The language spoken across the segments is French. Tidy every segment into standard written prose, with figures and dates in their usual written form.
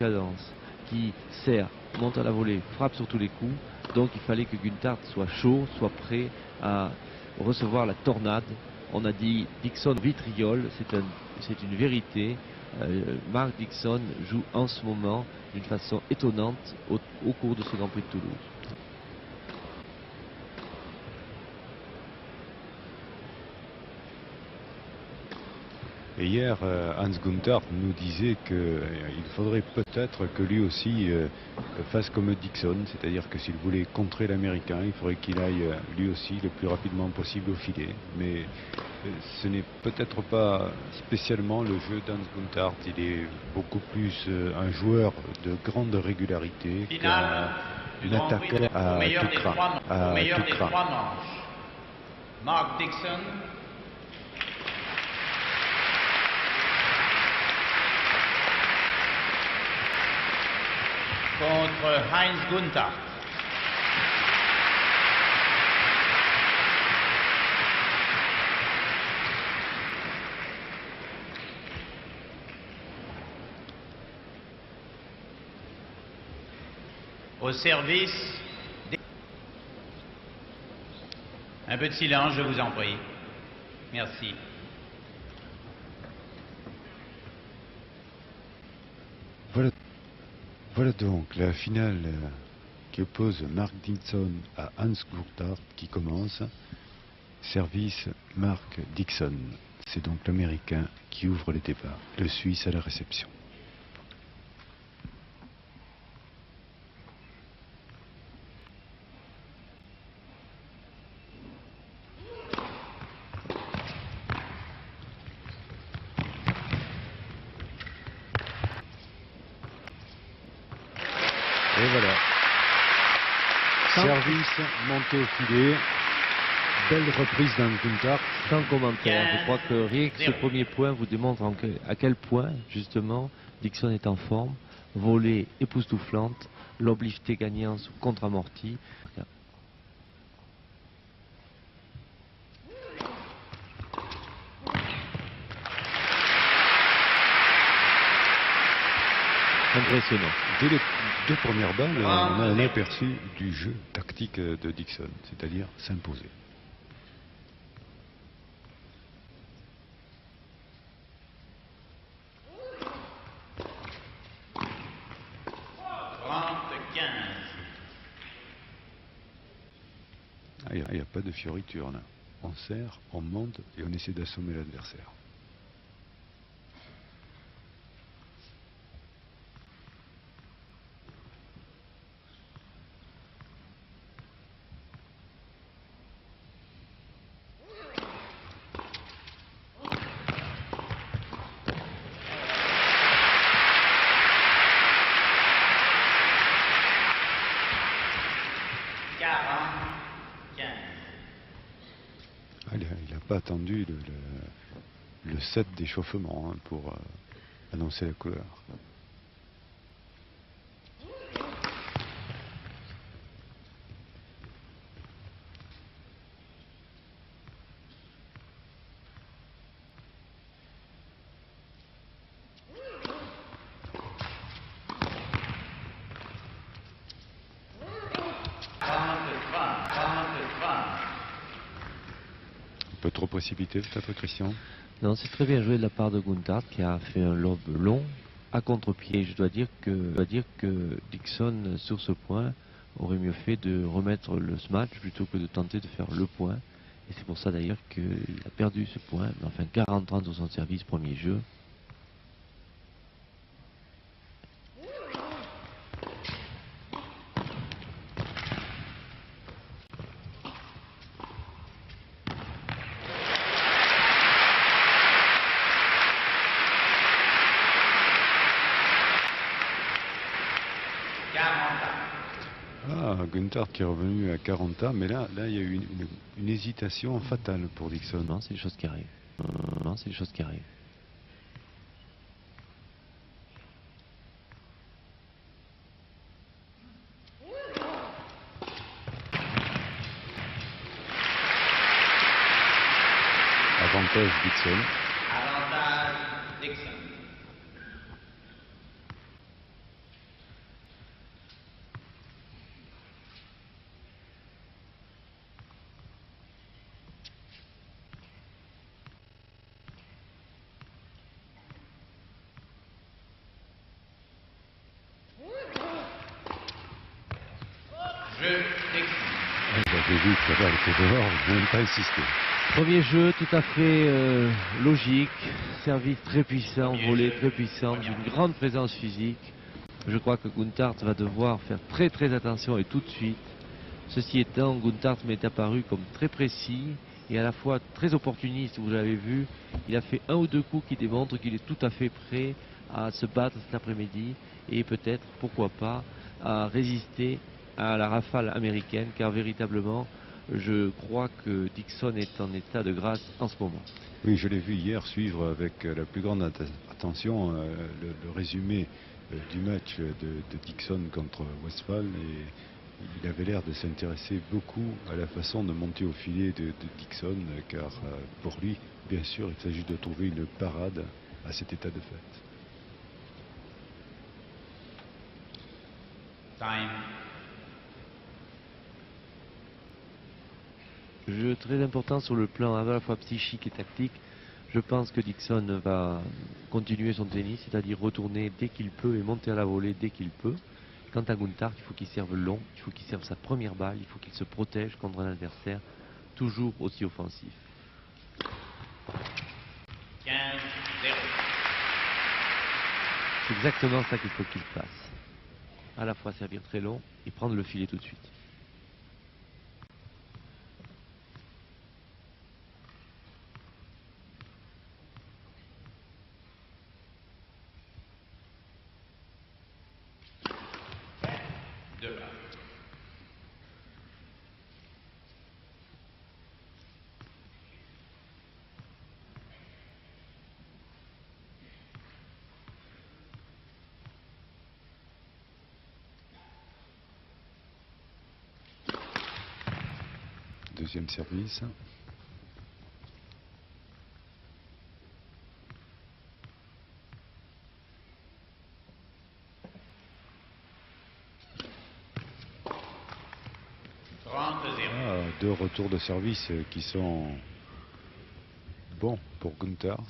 cadence, qui sert, monte à la volée, frappe sur tous les coups. Donc il fallait que Gunther soit chaud, soit prêt à recevoir la tornade. On a dit Dixon vitriol, c'est une vérité. Mark Dixon joue en ce moment d'une façon étonnante au cours de ce Grand Prix de Toulouse. Et hier, Hans Gunther nous disait qu'il faudrait peut-être que lui aussi fasse comme Dixon, c'est-à-dire que s'il voulait contrer l'Américain, il faudrait qu'il aille lui aussi le plus rapidement possible au filet. Mais ce n'est peut-être pas spécialement le jeu d'Hans Gunther, il est beaucoup plus un joueur de grande régularité qu'un attaquant à tout cran. Mark Dixon. Contre Heinz Gunther. Au service un peu de silence, je vous en prie. Merci. Voilà donc la finale qui oppose Mark Dixon à Hans Gunther qui commence. Service Mark Dixon. C'est donc l'Américain qui ouvre les débats. Le Suisse à la réception. Et voilà. Service monté au filet. Belle reprise d'un Gunther. Sans commentaire. Je crois que rien que ce premier point vous démontre à quel point, justement, Dixon est en forme. Volée époustouflante, lob lifté gagnant sous contre-amorti. Impressionnant. Dès les deux premières balles, on a un aperçu du jeu tactique de Dixon, c'est-à-dire s'imposer. Il n'y a pas de fioriture là. On serre, on monte et on essaie d'assommer l'adversaire. Il n'a pas attendu le set d'échauffement pour annoncer la couleur. Un peu trop précipité peut-être, Christian? Non, c'est très bien joué de la part de Gunther qui a fait un lob long à contre-pied. Je dois dire que Dixon, sur ce point, aurait mieux fait de remettre le smash plutôt que de tenter de faire le point. Et c'est pour ça d'ailleurs qu'il a perdu ce point. Mais enfin, 40-30 sur son service, premier jeu. Gunther qui est revenu à 40 ans, mais là il y a eu une hésitation fatale pour Dixon. Non, c'est des choses qui arrivent. Non, c'est des choses qui arrivent. Avantage Dixon. Avantage Dixon. j'ai vu que la balle était dehors, je n'ai même pas insisté. Premier jeu tout à fait logique, service très puissant, volée très puissante, d'une grande présence physique. Je crois que Guntart va devoir faire très attention et tout de suite. Ceci étant, Guntart m'est apparu comme très précis et à la fois très opportuniste, vous l'avez vu. Il a fait un ou deux coups qui démontrent qu'il est tout à fait prêt à se battre cet après-midi et peut-être, pourquoi pas, à résister à la rafale américaine, car véritablement, je crois que Dixon est en état de grâce en ce moment. Oui, je l'ai vu hier suivre avec la plus grande attention le résumé du match de Dixon contre Westphal, et il avait l'air de s'intéresser beaucoup à la façon de monter au filet de Dixon, car pour lui, bien sûr, il s'agit de trouver une parade à cet état de fait. Time. Jeu très important sur le plan à la fois psychique et tactique. Je pense que Dixon va continuer son tennis, c'est-à-dire retourner dès qu'il peut et monter à la volée dès qu'il peut. Quant à Guntart, il faut qu'il serve long, il faut qu'il serve sa première balle, il faut qu'il se protège contre un adversaire toujours aussi offensif. 15-0. C'est exactement ça qu'il faut qu'il fasse. À la fois servir très long et prendre le filet tout de suite. Deuxième service. Deux retours de service qui sont bons pour Guntart.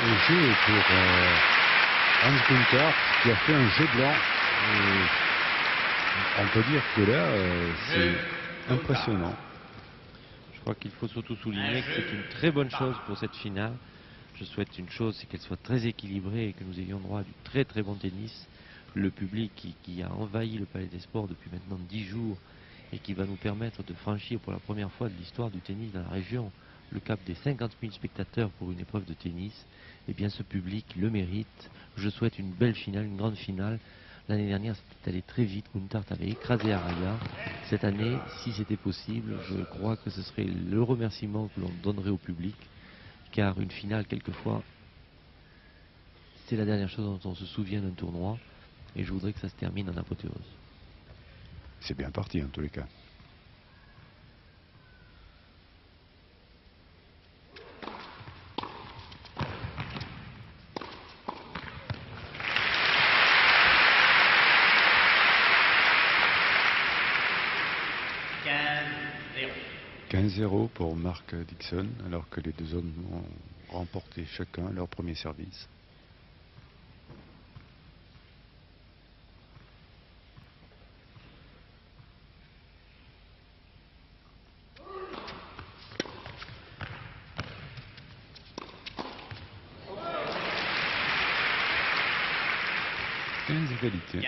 Le jeu pour Hans Guntart, qui a fait un jeu blanc. On peut dire que là, c'est impressionnant. Je crois qu'il faut surtout souligner que c'est une très bonne chose pour cette finale. Je souhaite une chose, c'est qu'elle soit très équilibrée et que nous ayons droit à du très bon tennis. Le public qui a envahi le Palais des Sports depuis maintenant 10 jours et qui va nous permettre de franchir pour la première fois de l'histoire du tennis dans la région le cap des 50 000 spectateurs pour une épreuve de tennis, eh bien ce public le mérite. Je souhaite une belle finale, une grande finale. L'année dernière, c'était allé très vite. Guntart avait écrasé Araya. Cette année, si c'était possible, je crois que ce serait le remerciement que l'on donnerait au public, car une finale, quelquefois, c'est la dernière chose dont on se souvient d'un tournoi, et je voudrais que ça se termine en apothéose. C'est bien parti en tous les cas. « 15-0 pour Mark Dixon, alors que les deux hommes ont remporté chacun leur premier service. Égalité. 15-1.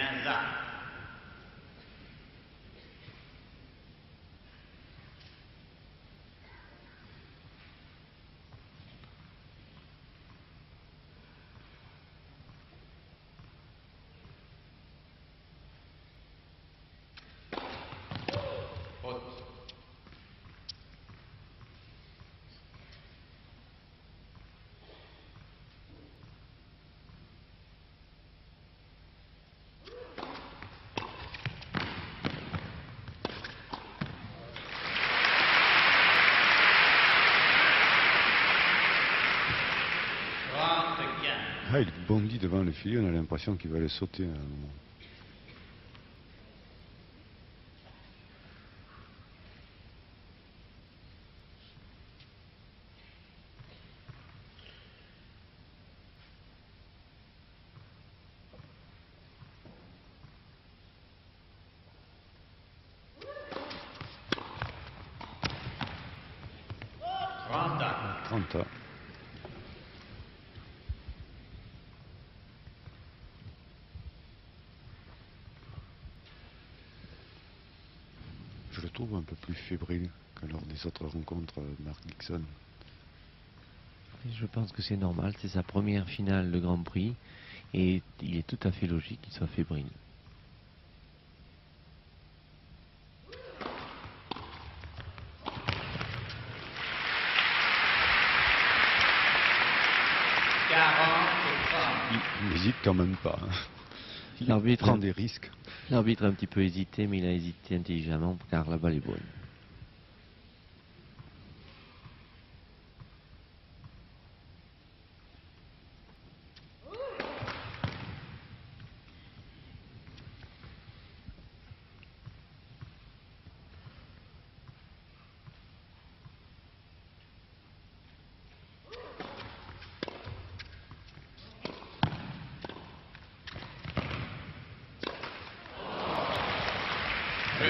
Ah, il bondit devant le filet, on a l'impression qu'il va le sauter à un moment. Ronda. 30. Je le trouve un peu plus fébrile que lors des autres rencontres, Mark Dixon. Je pense que c'est normal, c'est sa première finale de Grand Prix et il est tout à fait logique qu'il soit fébrile. Il n'hésite quand même pas. Hein. Il L'arbitre prend des risques. L'arbitre a un petit peu hésité, mais il a hésité intelligemment car la balle est bonne.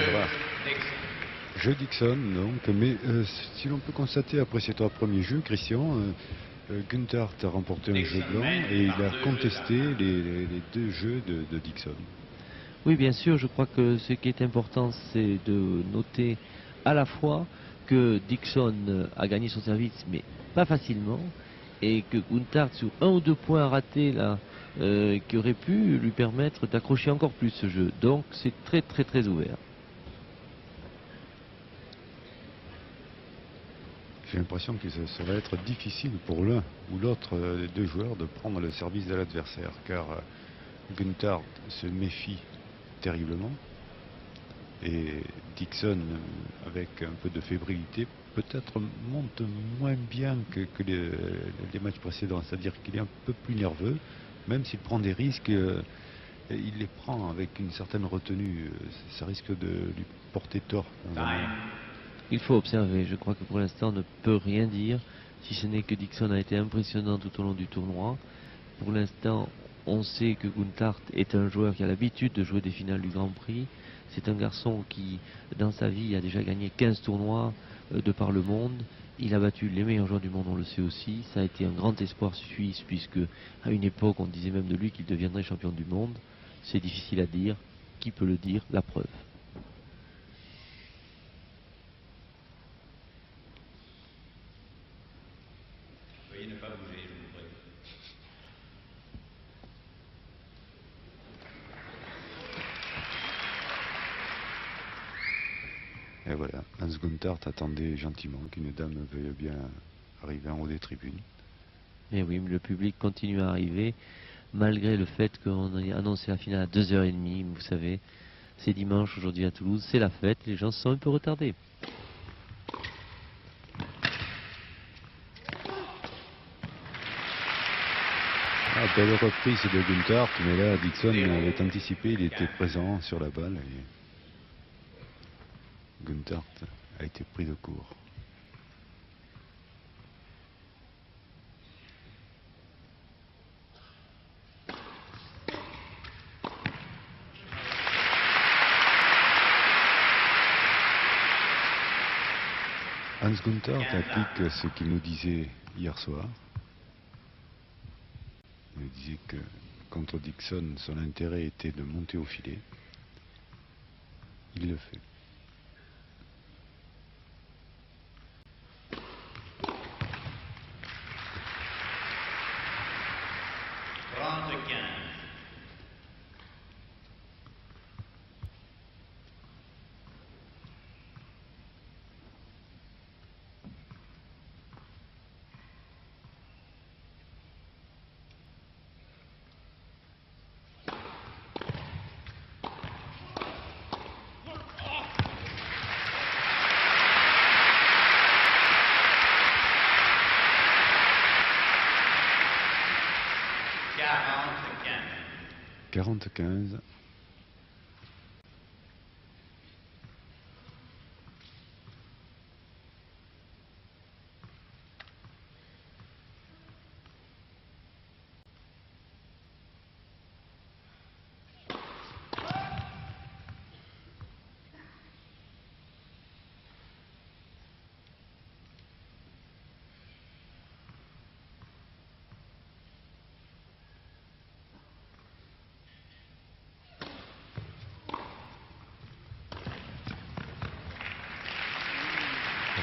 Voilà. Jeu Dixon, donc, mais si l'on peut constater après ces 3 premiers jeux, Christian, Günther a remporté un jeu blanc et il a contesté les 2 jeux de Dixon. Oui, bien sûr, je crois que ce qui est important, c'est de noter à la fois que Dixon a gagné son service, mais pas facilement, et que Günther, sur 1 ou 2 points ratés là, qui auraient pu lui permettre d'accrocher encore plus ce jeu. Donc c'est très très très ouvert. J'ai l'impression que ça va être difficile pour l'un ou l'autre des 2 joueurs de prendre le service de l'adversaire, car Günther se méfie terriblement et Dixon, avec un peu de fébrilité, peut-être monte moins bien que les matchs précédents, c'est-à-dire qu'il est un peu plus nerveux, même s'il prend des risques, il les prend avec une certaine retenue, ça risque de lui porter tort. Il faut observer, je crois que pour l'instant on ne peut rien dire, si ce n'est que Dixon a été impressionnant tout au long du tournoi. Pour l'instant, on sait que Günther est un joueur qui a l'habitude de jouer des finales du Grand Prix. C'est un garçon qui, dans sa vie, a déjà gagné 15 tournois de par le monde. Il a battu les meilleurs joueurs du monde, on le sait aussi. Ça a été un grand espoir suisse, puisque à une époque, on disait même de lui qu'il deviendrait champion du monde. C'est difficile à dire. Qui peut le dire? La preuve. Veuillez ne pas bouger, je vous prie. Et voilà, Hans Günther attendait gentiment qu'une dame veuille bien arriver en haut des tribunes. Mais oui, le public continue à arriver, malgré le fait qu'on ait annoncé la finale à 2h30. Vous savez, c'est dimanche aujourd'hui à Toulouse, c'est la fête, les gens se sont un peu retardés. Ah, belle reprise de Günther, mais là Dixon avait anticipé, il était présent sur la balle et Günther a été pris de court. Hans Günther applique ce qu'il nous disait hier soir. Il nous disait que contre Dixon, son intérêt était de monter au filet. Il le fait. 40-15.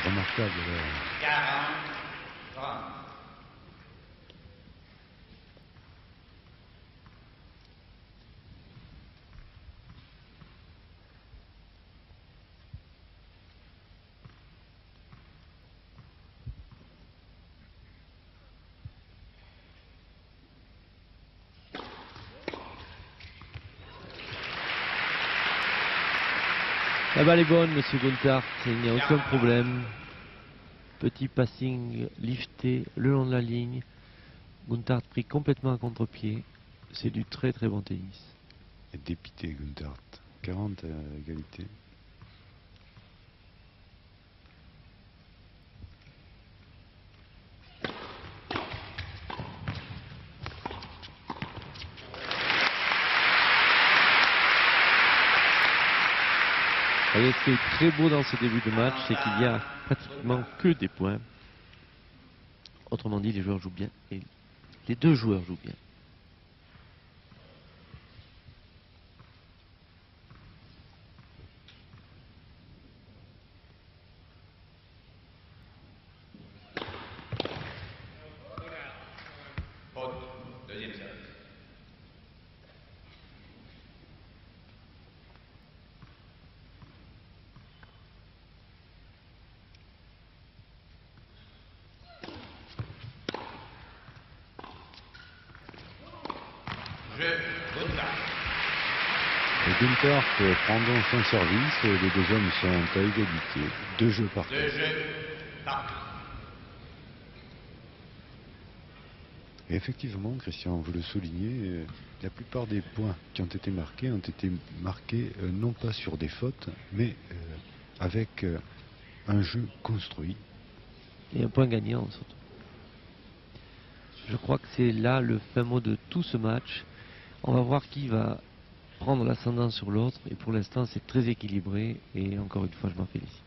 Remarquable. 40-30. La balle est bonne, monsieur Gunther, il n'y a aucun problème. Petit passing lifté le long de la ligne. Gunther pris complètement à contre-pied. C'est du très très bon tennis. Et dépité Gunther. 40 à égalité. Et ce qui est très beau dans ce début de match, c'est qu'il n'y a pratiquement que des points. Autrement dit, les joueurs jouent bien. Et les deux joueurs jouent bien. Faute. Deuxième service. Jeu. Gunther. Et Gunther prendant son service, les deux hommes sont à égalité. 2 jeux partout. 2 jeux. Partout. Et effectivement, Christian, vous le soulignez, la plupart des points qui ont été marqués non pas sur des fautes, mais avec un jeu construit. Et un point gagnant surtout. Je crois que c'est là le fin mot de tout ce match. On va voir qui va prendre l'ascendant sur l'autre. Et pour l'instant, c'est très équilibré. Et encore une fois, je m'en félicite.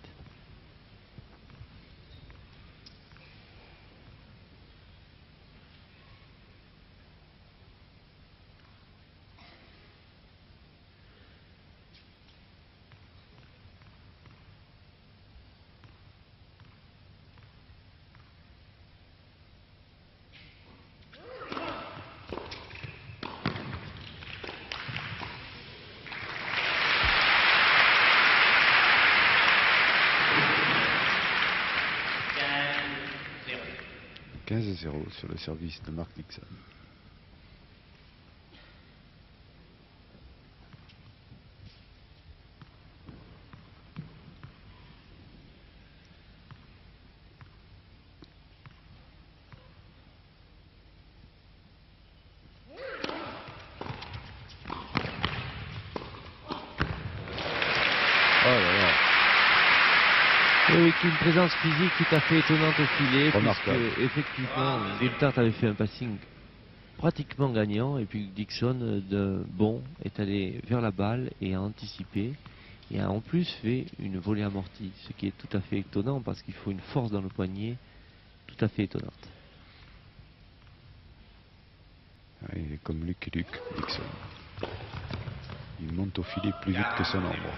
Quinze, 15-0 sur le service de Mark Dixon. Oh là là. Oui, une présence physique tout à fait étonnante au filet. Remarquable. Puisque, effectivement, Gunther avait fait un passing pratiquement gagnant. Et puis Dixon, est allé vers la balle et a anticipé. Et a en plus fait une volée amortie. Ce qui est tout à fait étonnant parce qu'il faut une force dans le poignet tout à fait étonnante. Ah, il est comme Luke Dixon. Il monte au filet plus vite que son ombre.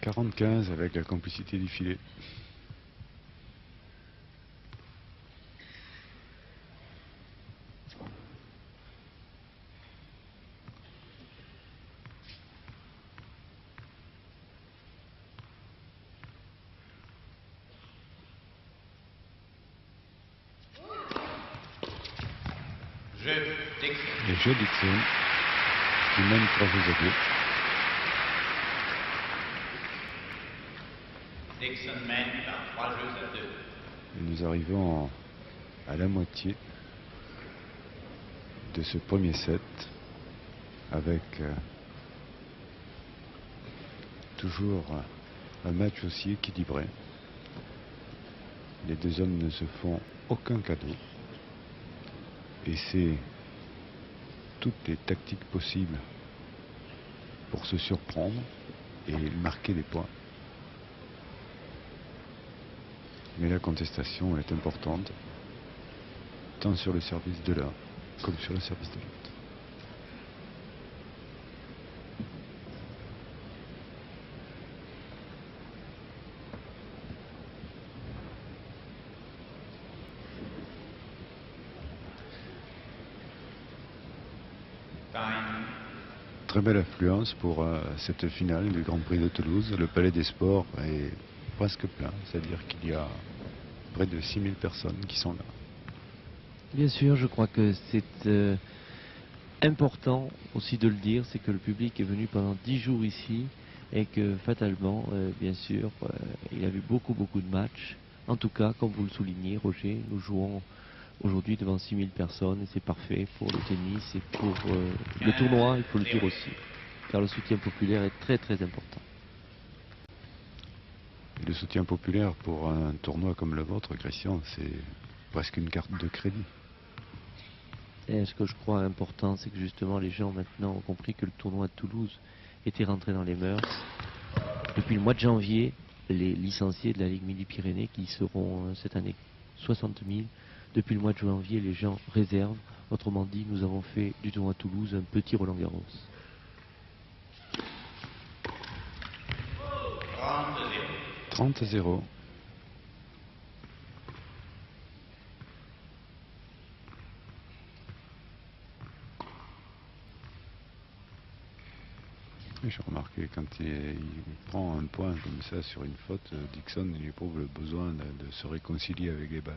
Quarante, 40-15 avec la complicité du filet. Jeu Dixon. Et jeu Dixon qui mène 3 jeux à 2. Dixon mène par 3 jeux à 2. Et nous arrivons à la moitié de ce premier set avec toujours un match aussi équilibré. Les deux hommes ne se font aucun cadeau et c'est toutes les tactiques possibles pour se surprendre et marquer des points. Mais la contestation est importante, tant sur le service de l'un comme sur le service de l'autre. Time. Très belle affluence pour cette finale du Grand Prix de Toulouse. Le Palais des Sports est presque plein, c'est-à-dire qu'il y a près de 6000 personnes qui sont là. Bien sûr, je crois que c'est important aussi de le dire, c'est que le public est venu pendant 10 jours ici et que fatalement, bien sûr, il a vu beaucoup de matchs. En tout cas, comme vous le soulignez, Roger, nous jouons aujourd'hui devant 6000 personnes et c'est parfait pour le tennis et pour le tournoi, il faut le dire aussi, car le soutien populaire est très important. Et le soutien populaire pour un tournoi comme le vôtre, Christian, c'est presque une carte de crédit. Et ce que je crois important, c'est que justement les gens maintenant ont compris que le tournoi de Toulouse était rentré dans les mœurs. Depuis le mois de janvier, les licenciés de la Ligue Midi-Pyrénées, qui seront cette année 60 000, depuis le mois de janvier, les gens réservent. Autrement dit, nous avons fait du tournoi de Toulouse un petit Roland-Garros. 30-0. J'ai remarqué quand il prend un point comme ça sur une faute, Dixon il éprouve le besoin de se réconcilier avec les balles.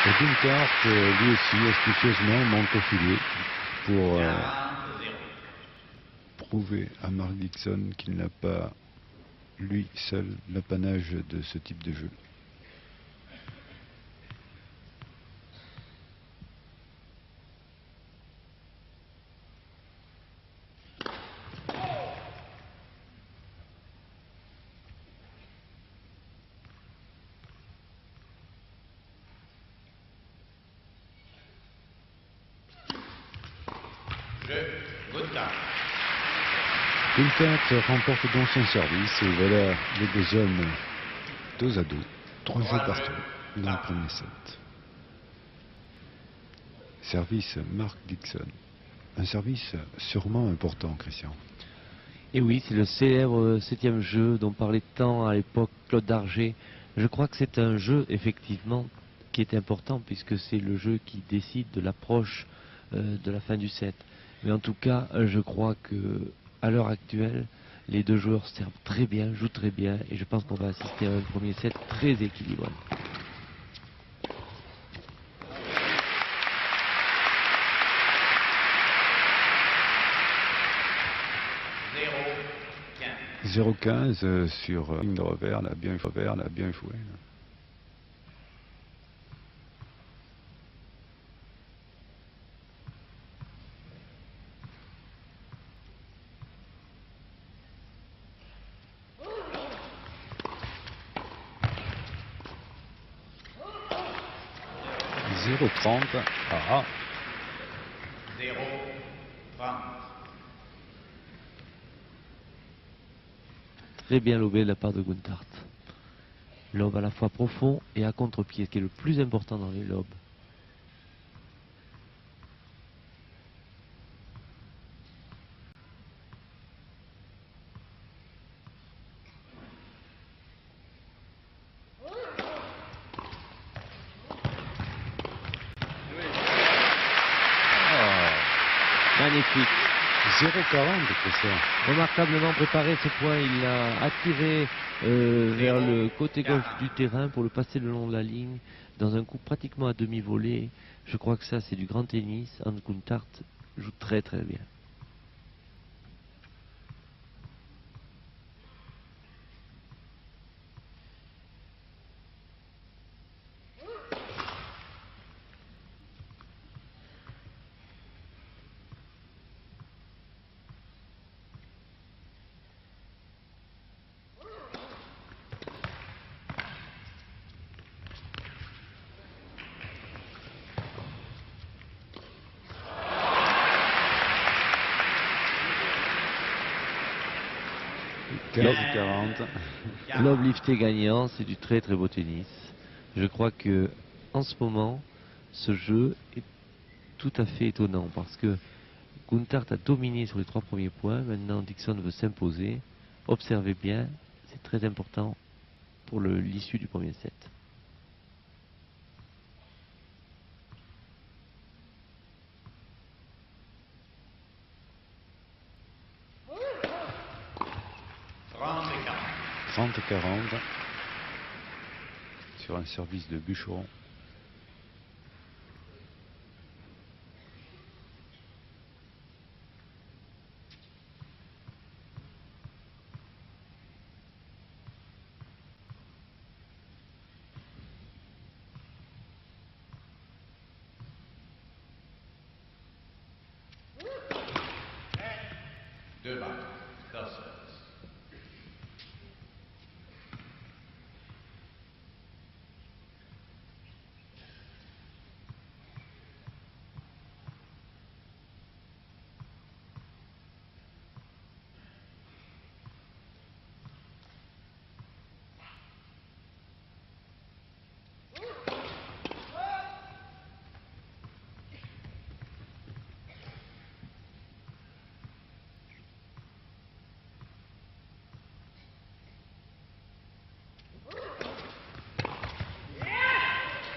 Et Gunther, lui aussi, astucieusement, monte au filet pour prouver à Mark Dixon qu'il n'a pas, lui seul, l'apanage de ce type de jeu. Gunther remporte donc son service et voilà les deux hommes 2-2, 3 jeux partout dans le premier set. Service Mark Dixon. Un service sûrement important, Christian. Et oui, c'est le célèbre 7e jeu dont parlait tant à l'époque Claude Darger. Je crois que c'est un jeu effectivement qui est important puisque c'est le jeu qui décide de l'approche de la fin du set. Mais en tout cas, je crois que à l'heure actuelle, les deux joueurs servent très bien, jouent très bien et je pense qu'on va assister à un premier set très équilibré. « 0-15 sur ligne de revers, là, bien joué. « 0-30. Ah. 0-30. Très bien lobé de la part de Gunther. Lobe à la fois profond et à contre-pied, ce qui est le plus important dans les lobes. magnifique. 0,40, Christian. Remarquablement préparé ce point, il l'a attiré vers le côté gauche du terrain pour le passer le long de la ligne dans un coup pratiquement à demi-volée. Je crois que ça c'est du grand tennis. Hans Guntart joue très très bien. Quinze 40. Lob lifté gagnant, c'est du très très beau tennis. Je crois que en ce moment, ce jeu est tout à fait étonnant parce que Guntart a dominé sur les 3 premiers points. Maintenant, Dixon veut s'imposer. Observez bien, c'est très important pour l'issue du premier set. et 30-40 sur un service de Bucheron. Deux balles. First service.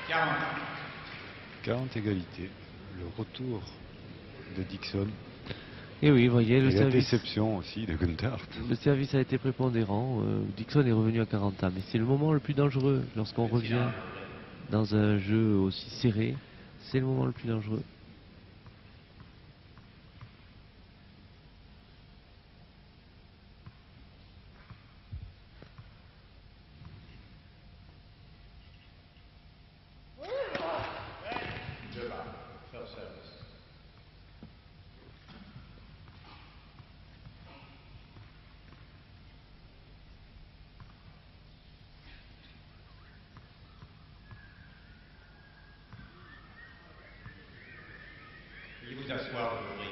Quarante. 40 égalité. Le retour de Dixon. Et oui, voyez, Et le la service, déception aussi de Guntart. le service a été prépondérant. Dixon est revenu à 40 ans. Mais c'est le moment le plus dangereux lorsqu'on revient dans un jeu aussi serré. C'est le moment le plus dangereux. Deux balles. First service. Veuillez vous asseoir, je vous prie.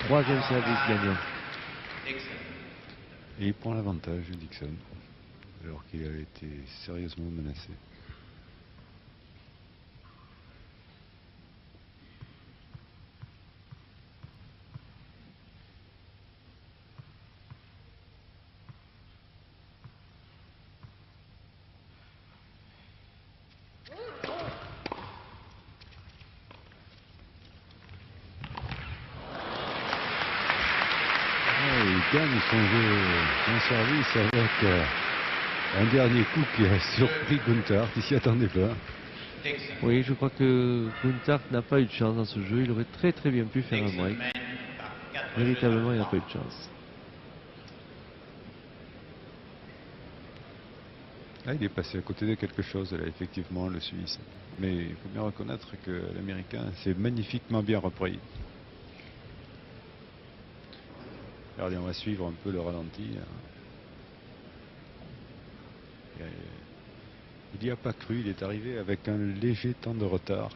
Troisième service gagnant. Excellent. Et il prend l'avantage, Dixon, alors qu'il a été sérieusement menacé. Il gagne son service avec un dernier coup qui a surpris Guntart. Il s'y attendait pas. Excellent. Oui, je crois que Guntart n'a pas eu de chance dans ce jeu. Il aurait très très bien pu faire un Dixon break. mène par 4 Véritablement, il n'a jeux à pas eu de chance. Ah, il est passé à côté de quelque chose, là, effectivement, le Suisse. Mais il faut bien reconnaître que l'Américain s'est magnifiquement bien repris. Regardez, on va suivre un peu le ralenti. Il n'y a pas cru, il est arrivé avec un léger temps de retard.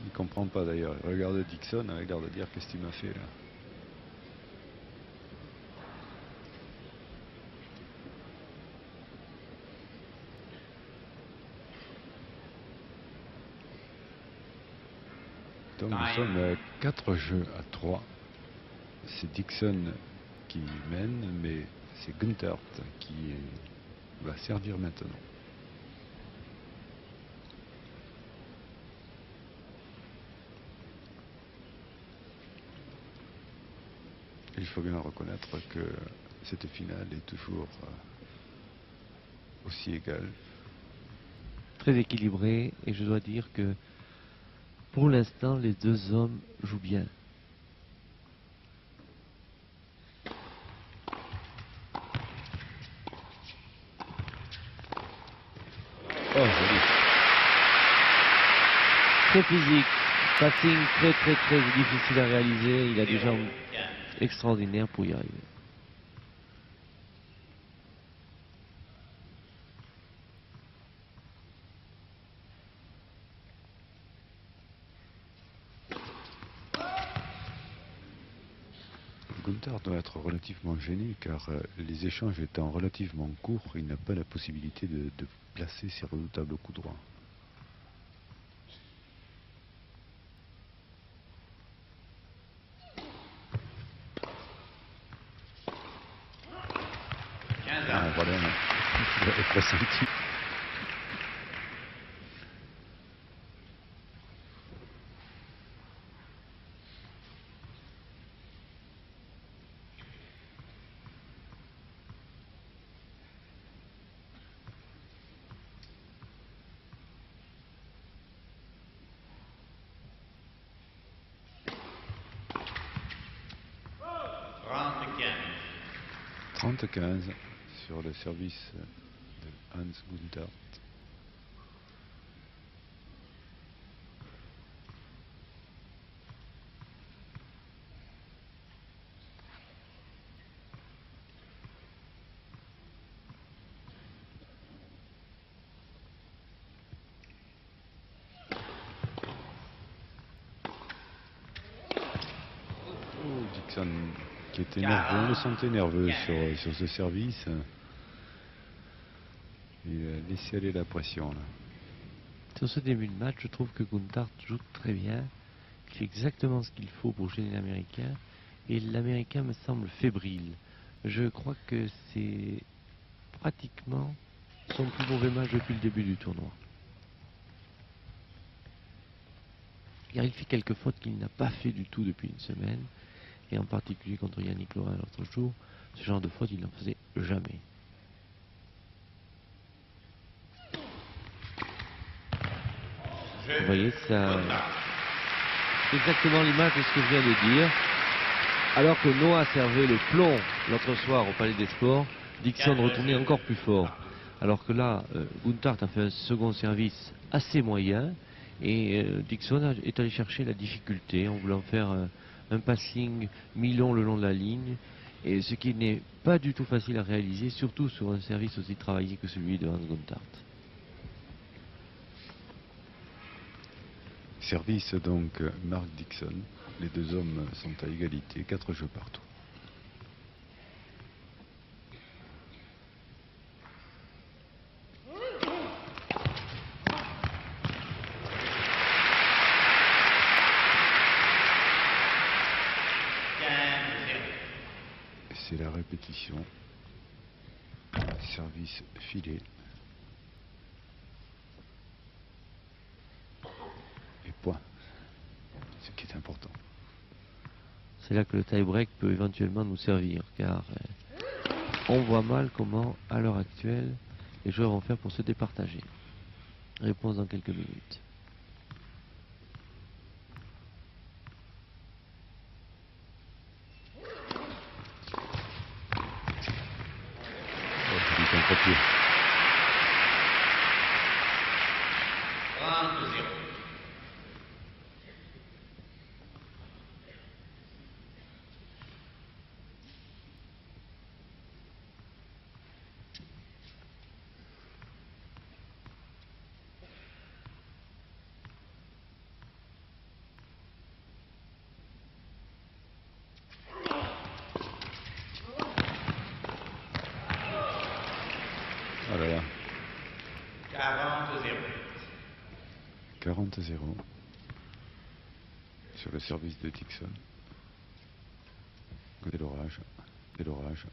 Il ne comprend pas d'ailleurs. Il regarde Dixon avec l'air de dire qu'est-ce qu'il m'a fait là. Donc nous sommes à 4 jeux à 3. C'est Dixon qui mène, mais c'est Gunther qui va servir maintenant. Il faut bien reconnaître que cette finale est toujours aussi égale. Très équilibré, et je dois dire que pour l'instant les deux hommes jouent bien. Oh, joli. Très physique, passing très difficile à réaliser, il a des jambes extraordinaires pour y arriver. Gunther doit être relativement gêné car les échanges étant relativement courts, il n'a pas la possibilité de placer ses redoutables coups droits. Ah, voilà, je l'avais pressenti. Trente 30-15 sur le service de Hans Gunther. Dixon qui était nerveux, on le sentait nerveux sur ce service. Il a laissé aller la pression là. Sur ce début de match, je trouve que Gunther joue très bien, il fait exactement ce qu'il faut pour gêner l'Américain, et l'Américain me semble fébrile. Je crois que c'est pratiquement son plus mauvais match depuis le début du tournoi. Car il fait quelques fautes qu'il n'a pas fait du tout depuis une semaine, et en particulier contre Yannick Noah l'autre jour, ce genre de faute il n'en faisait jamais. Vous voyez, ça, c'est exactement l'image de ce que je viens de dire. Alors que Noah servait le plomb l'autre soir au Palais des Sports, Dixon retournait encore plus fort. Alors que là, Gunther a fait un second service assez moyen, et Dixon est allé chercher la difficulté en voulant faire un passing mi-long le long de la ligne, et ce qui n'est pas du tout facile à réaliser, surtout sur un service aussi travaillé que celui de Hans Gunther. Service donc Mark Dixon. Les deux hommes sont à égalité, 4 jeux partout. C'est la répétition. Service filé. Et point. Ce qui est important. C'est là que le tie-break peut éventuellement nous servir, car on voit mal comment, à l'heure actuelle, les joueurs vont faire pour se départager. Réponse dans quelques minutes. Oh, joli contre-pied. 30-0. Oh là là. 40-0. 40-0. sur le service de Dixon. Dès l'orage, dès l'orage.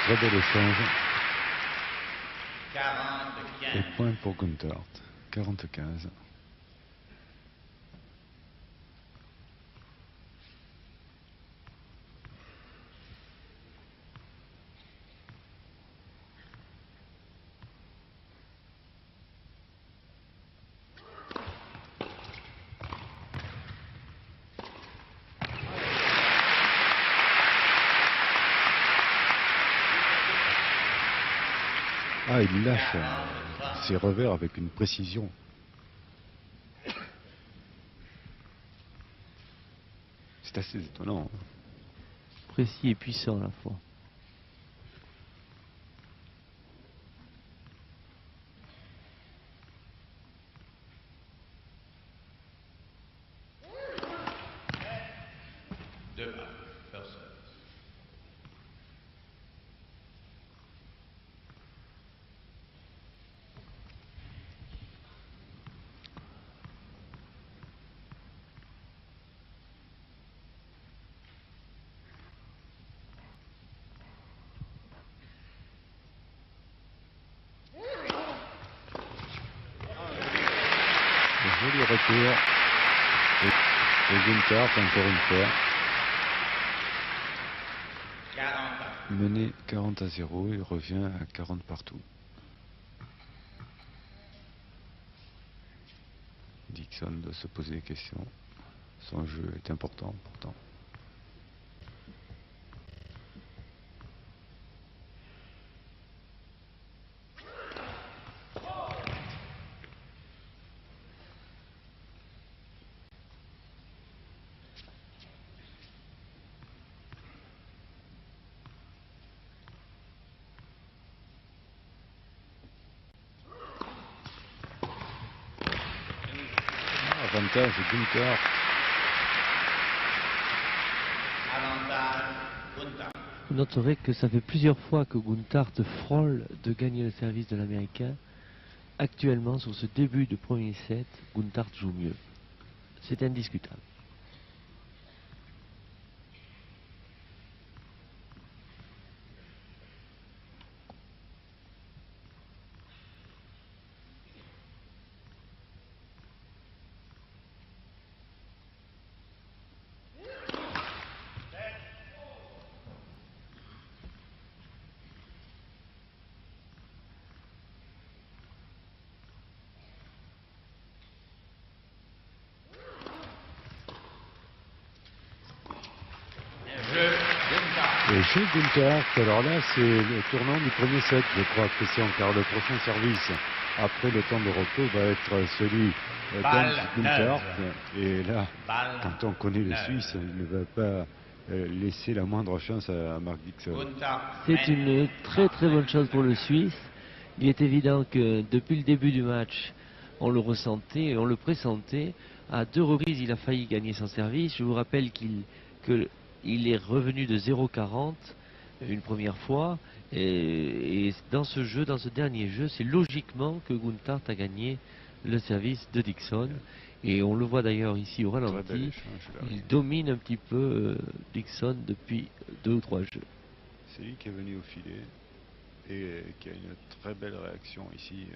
Très bel échange. 40-15. Et point pour Gunther. 40-15. Ah, il lâche ses revers avec une précision. C'est assez étonnant. Précis et puissant à la fois. Deux balles. Personne. Joli retour. Et Gunther, encore une fois, 40. mené 40-0 et revient à 40 partout. Dixon doit se poser des questions. Son jeu est important pourtant. Avantage Gunther. Avantage. Gunther. Vous noterez que ça fait plusieurs fois que Gunther frôle de gagner le service de l'Américain. Actuellement, sur ce début de premier set, Gunther joue mieux. C'est indiscutable. Jeu. Gunther. Et chez Gunther, alors là c'est le tournant du premier set, je crois, Christian, car le prochain service, après le temps de repos, va être celui Balle d'Hans Gunther. neuve. Et là, Balle quand on connaît le neuve. Suisse, il ne va pas laisser la moindre chance à Mark Dixon. Gunther. C'est une très très bonne chose pour le Suisse. Il est évident que depuis le début du match, on le ressentait, on le pressentait. À deux reprises, il a failli gagner son service. Je vous rappelle qu'il est revenu de 0,40 une première fois. Et dans ce jeu, dans ce dernier jeu, c'est logiquement que Gunther a gagné le service de Dixon. Et on le voit d'ailleurs ici au Très bel ralenti. échange, là. Il domine un petit peu Dixon depuis 2 ou 3 jeux. C'est lui qui est venu au filet et qui a une très belle réaction ici.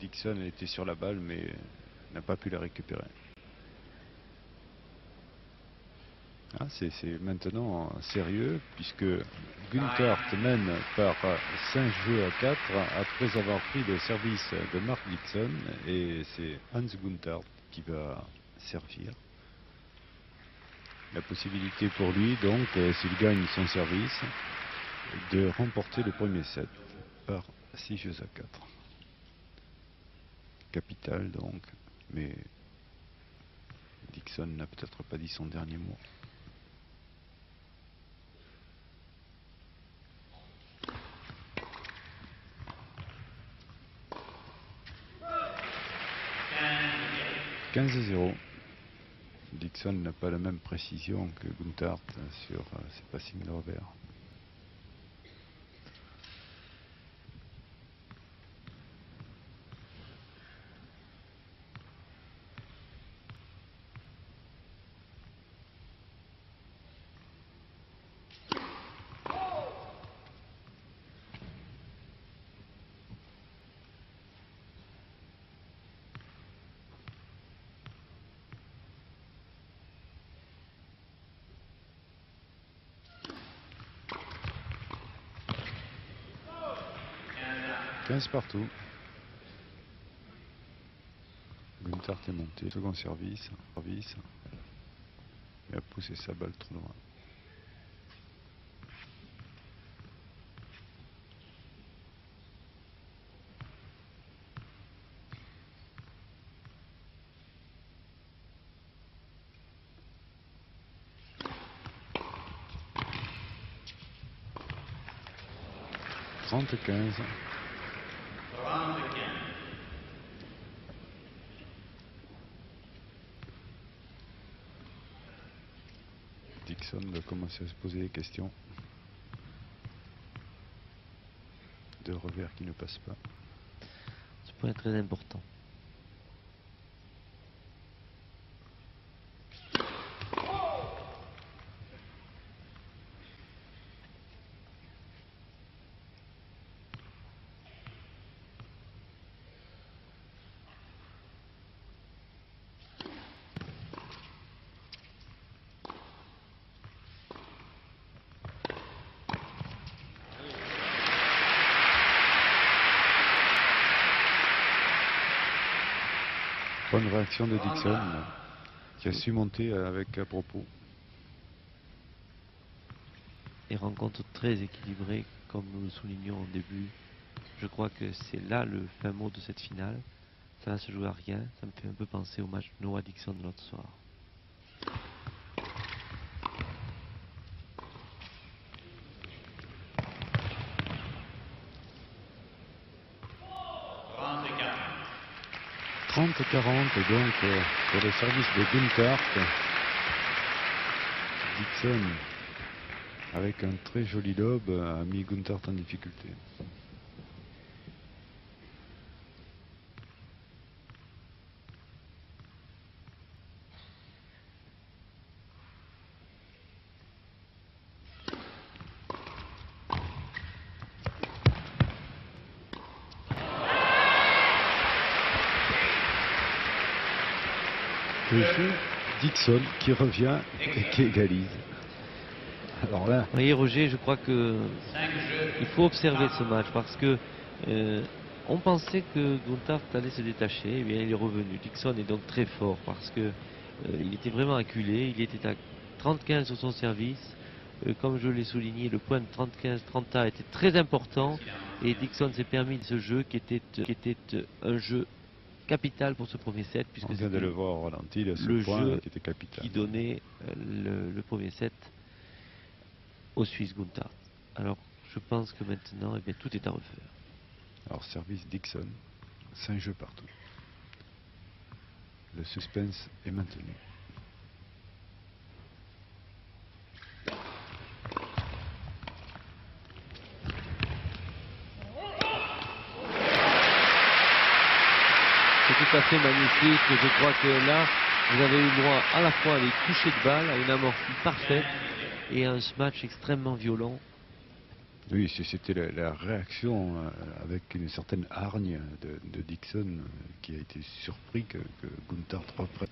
Dixon était sur la balle mais n'a pas pu la récupérer. Ah, c'est maintenant sérieux puisque Gunther mène par 5 jeux à 4 après avoir pris le service de Mark Dixon, et c'est Hans Gunther qui va servir. La possibilité pour lui donc, s'il gagne son service, de remporter le premier set par 6 jeux à 4. capital donc, mais Dixon n'a peut-être pas dit son dernier mot. « 15-0 ». Dixon n'a pas la même précision que Gunther sur ses passings de revers. Partout. Gunther est monté, second service, et a poussé sa balle trop loin. « 30-15 ». Dixon va commencer à se poser des questions. De revers qui ne passe pas. Ce point est très important. Bonne réaction de Dixon qui a su monter avec à propos. Et rencontre très équilibrée, comme nous le soulignons au début. Je crois que c'est là le fin mot de cette finale. Ça va se jouer à rien. Ça me fait un peu penser au match Noah-Dixon de l'autre soir. « 30-40 donc pour le service de Gunther. Dixon, avec un très joli lob, a mis Gunther en difficulté. Le jeu Dixon qui revient et qui égalise. Alors là, Vous voyez Roger, je crois que il faut observer ce match parce que on pensait que Gunther allait se détacher, et bien il est revenu. Dixon est donc très fort parce que il était vraiment acculé, il était à 30-15 sur son service. Comme je l'ai souligné, le point de 30-15-30 était très important et Dixon s'est permis de ce jeu qui était un jeu capital pour ce premier set puisque on vient de le voir au ralenti, ce le point jeu qui était capital. qui donnait le premier set au Suisse Gunther. Alors je pense que maintenant bien, tout est à refaire. Alors service Dixon, 5 jeux partout. Le suspense est maintenu. C'est tout à fait magnifique. Je crois que là, vous avez eu droit à la fois à des touchés de balle, à une amortie parfaite et à un match extrêmement violent. Oui, c'était la réaction avec une certaine hargne de Dixon qui a été surpris que Gunther reprenne.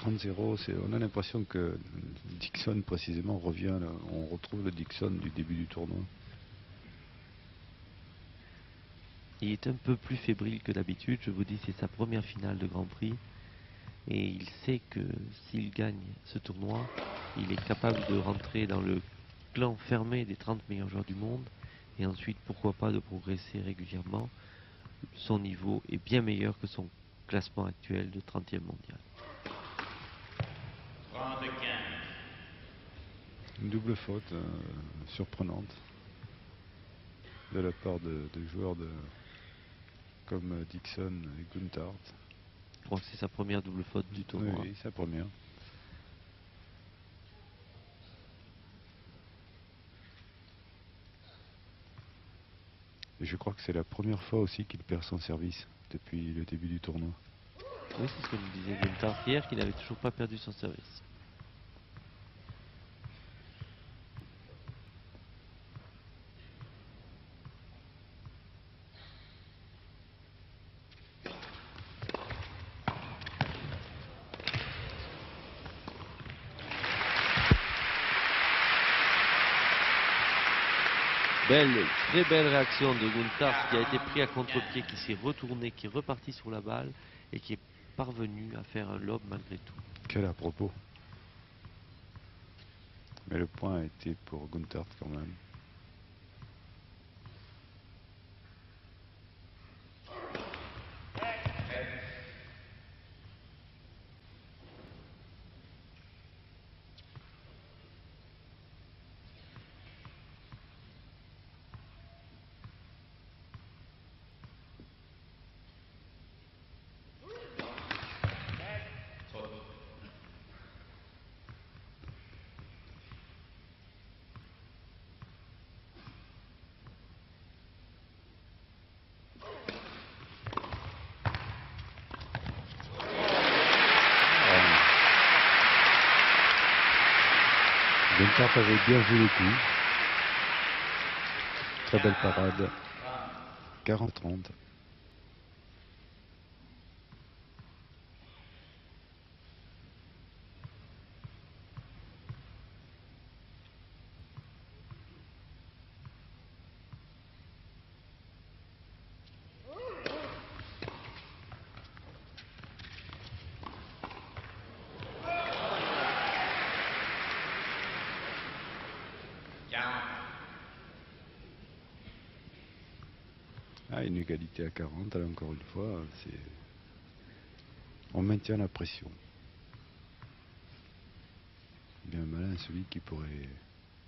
On a l'impression que Dixon précisément revient, on retrouve le Dixon du début du tournoi. Il est un peu plus fébrile que d'habitude. Je vous dis, c'est sa première finale de Grand Prix. Et il sait que s'il gagne ce tournoi, il est capable de rentrer dans le clan fermé des 30 meilleurs joueurs du monde. Et ensuite, pourquoi pas, de progresser régulièrement. Son niveau est bien meilleur que son classement actuel de 30e mondial. 30-15. Une double faute surprenante de la part de joueurs comme Dixon et Gunther. Je crois que c'est sa première double faute du tournoi. Oui, sa première. Et je crois que c'est la première fois aussi qu'il perd son service depuis le début du tournoi. Oui, c'est ce que nous disait Gunther hier, qu'il n'avait toujours pas perdu son service. Très belle réaction de Gunther qui a été pris à contre-pied, qui s'est retourné, qui est reparti sur la balle et qui est parvenu à faire un lob malgré tout. Quel à propos. Mais le point a été pour Gunther quand même. Gunther avait bien vu le coup. Très belle parade. 40-30. Une égalité à 40, alors encore une fois, on maintient la pression. Bien malin celui qui pourrait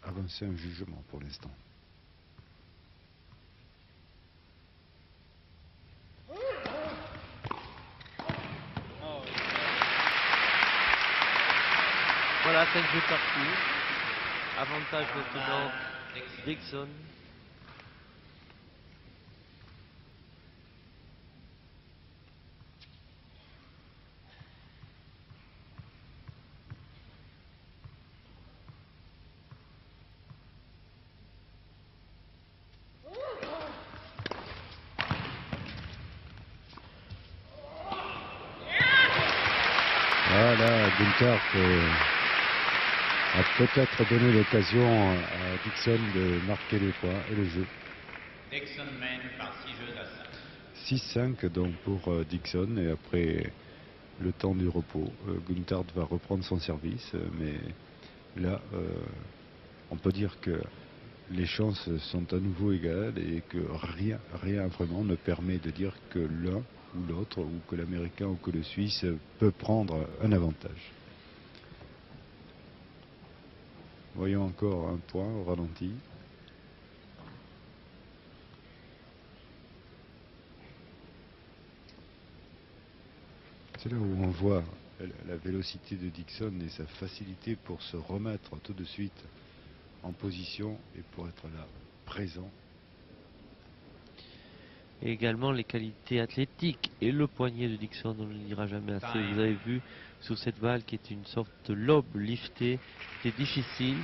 avancer un jugement pour l'instant. Voilà, 5 jeux partis. Avantage maintenant Dixon. Voilà, Gunther a peut-être donné l'occasion à Dixon de marquer les points et le jeu. Dixon mène par 6 jeux à 5. 6-5 donc pour Dixon, et après le temps du repos, Gunther va reprendre son service, mais là on peut dire que les chances sont à nouveau égales et que rien vraiment ne permet de dire que l'un ou l'autre, ou que l'Américain ou que le Suisse peut prendre un avantage. Voyons encore un point au ralenti. C'est là où on voit la vélocité de Dixon et sa facilité pour se remettre tout de suite en position et pour être là, présent. Et également les qualités athlétiques et le poignet de Dixon, on ne le dira jamais assez. Vous avez vu sur cette balle qui est une sorte de lob lifté, c'était difficile.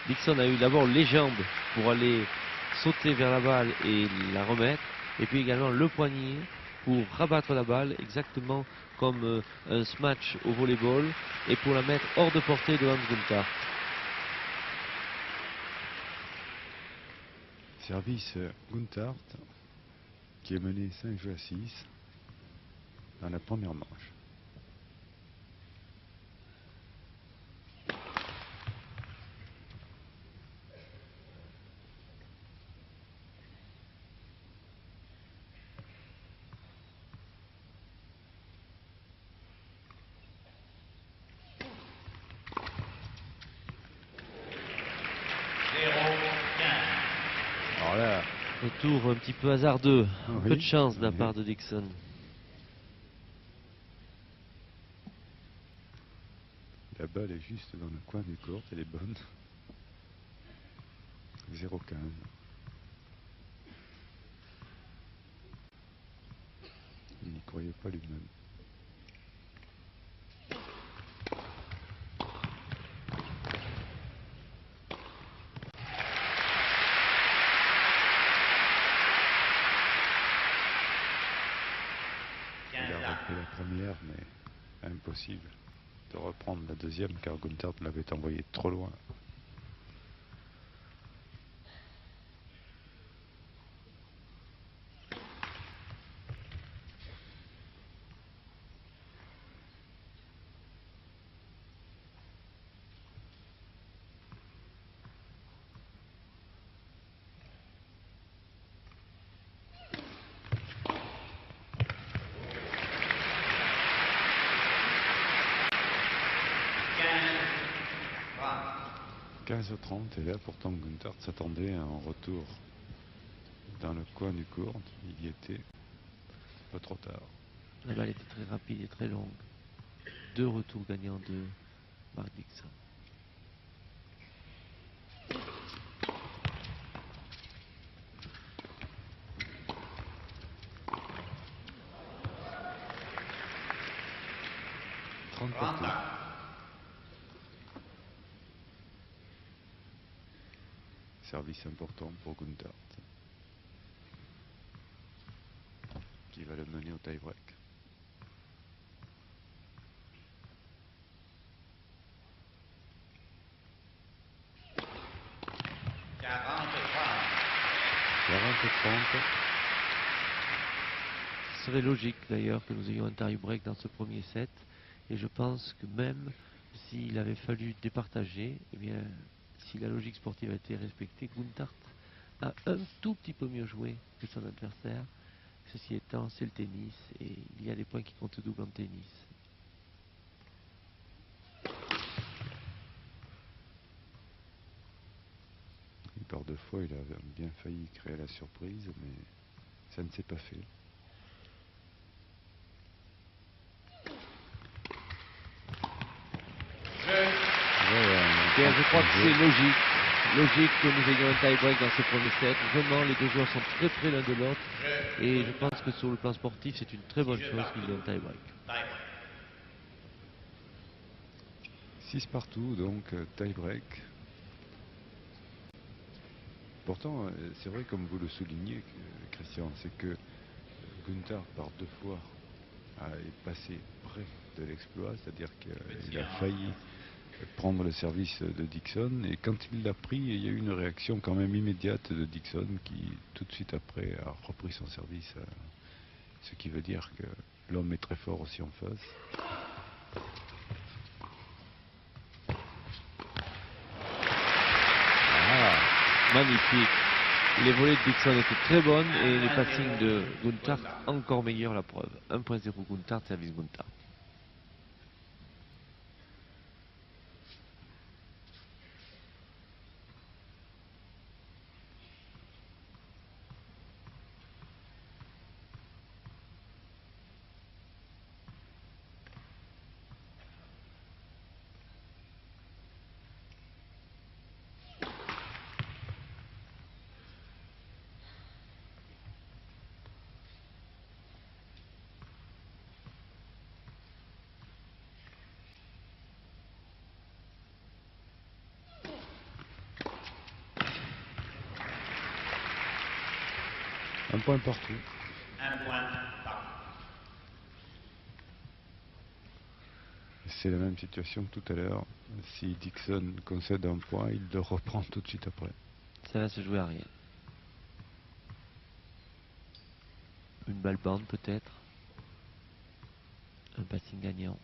Dixon a eu d'abord les jambes pour aller sauter vers la balle et la remettre, et puis également le poignet pour rabattre la balle, exactement comme un smash au volleyball, et pour la mettre hors de portée de Hans Gunther. Service Gunther qui est mené 5 jeux à 6 dans la première manche. Alors là, Retour un petit peu hasardeux. Un oui, peu de chance de la oui. part de Dixon. La balle est juste dans le coin du court, elle est bonne. 0,15. Il n'y croyait pas lui-même. Il a repris la première, mais impossible de reprendre la deuxième car Gunther l'avait envoyé trop loin. « 15-30 et là pourtant Gunther s'attendait à un retour dans le coin du court. Il y était un peu trop tard. La balle était très rapide et très longue. 2 retours gagnants de Mark Dixon. Service important pour Gunther qui va le mener au tie-break. Ce serait logique d'ailleurs que nous ayons un tie-break dans ce premier set. Et je pense que même s'il avait fallu départager, eh bien, si la logique sportive a été respectée, Gunther a un tout petit peu mieux joué que son adversaire. Ceci étant, c'est le tennis et il y a des points qui comptent double en tennis. Par 2 fois, il a bien failli créer la surprise, mais ça ne s'est pas fait. Bien, je crois que c'est logique que nous ayons un tie-break dans ce premier set. Vraiment, les deux joueurs sont très près l'un de l'autre. Et je pense que sur le plan sportif, c'est une très bonne chose qu'il y ait un tie-break. 6 partout, donc tie-break. Pourtant, c'est vrai, comme vous le soulignez, Christian, c'est que Gunther, par 2 fois, est passé près de l'exploit, c'est-à-dire qu'il a failli prendre le service de Dixon, et quand il l'a pris, il y a eu une réaction quand même immédiate de Dixon qui, tout de suite après, a repris son service, ce qui veut dire que l'homme est très fort aussi en face. Magnifique. Les volées de Dixon étaient très bonnes et les passings de Gunther encore meilleurs, la preuve. 1.0 Gunther, service Gunther. Un point partout. C'est la même situation que tout à l'heure. Si Dixon concède un point, il le reprend tout de suite après. Ça va se jouer à rien. Une balle bande peut-être. Un passing gagnant.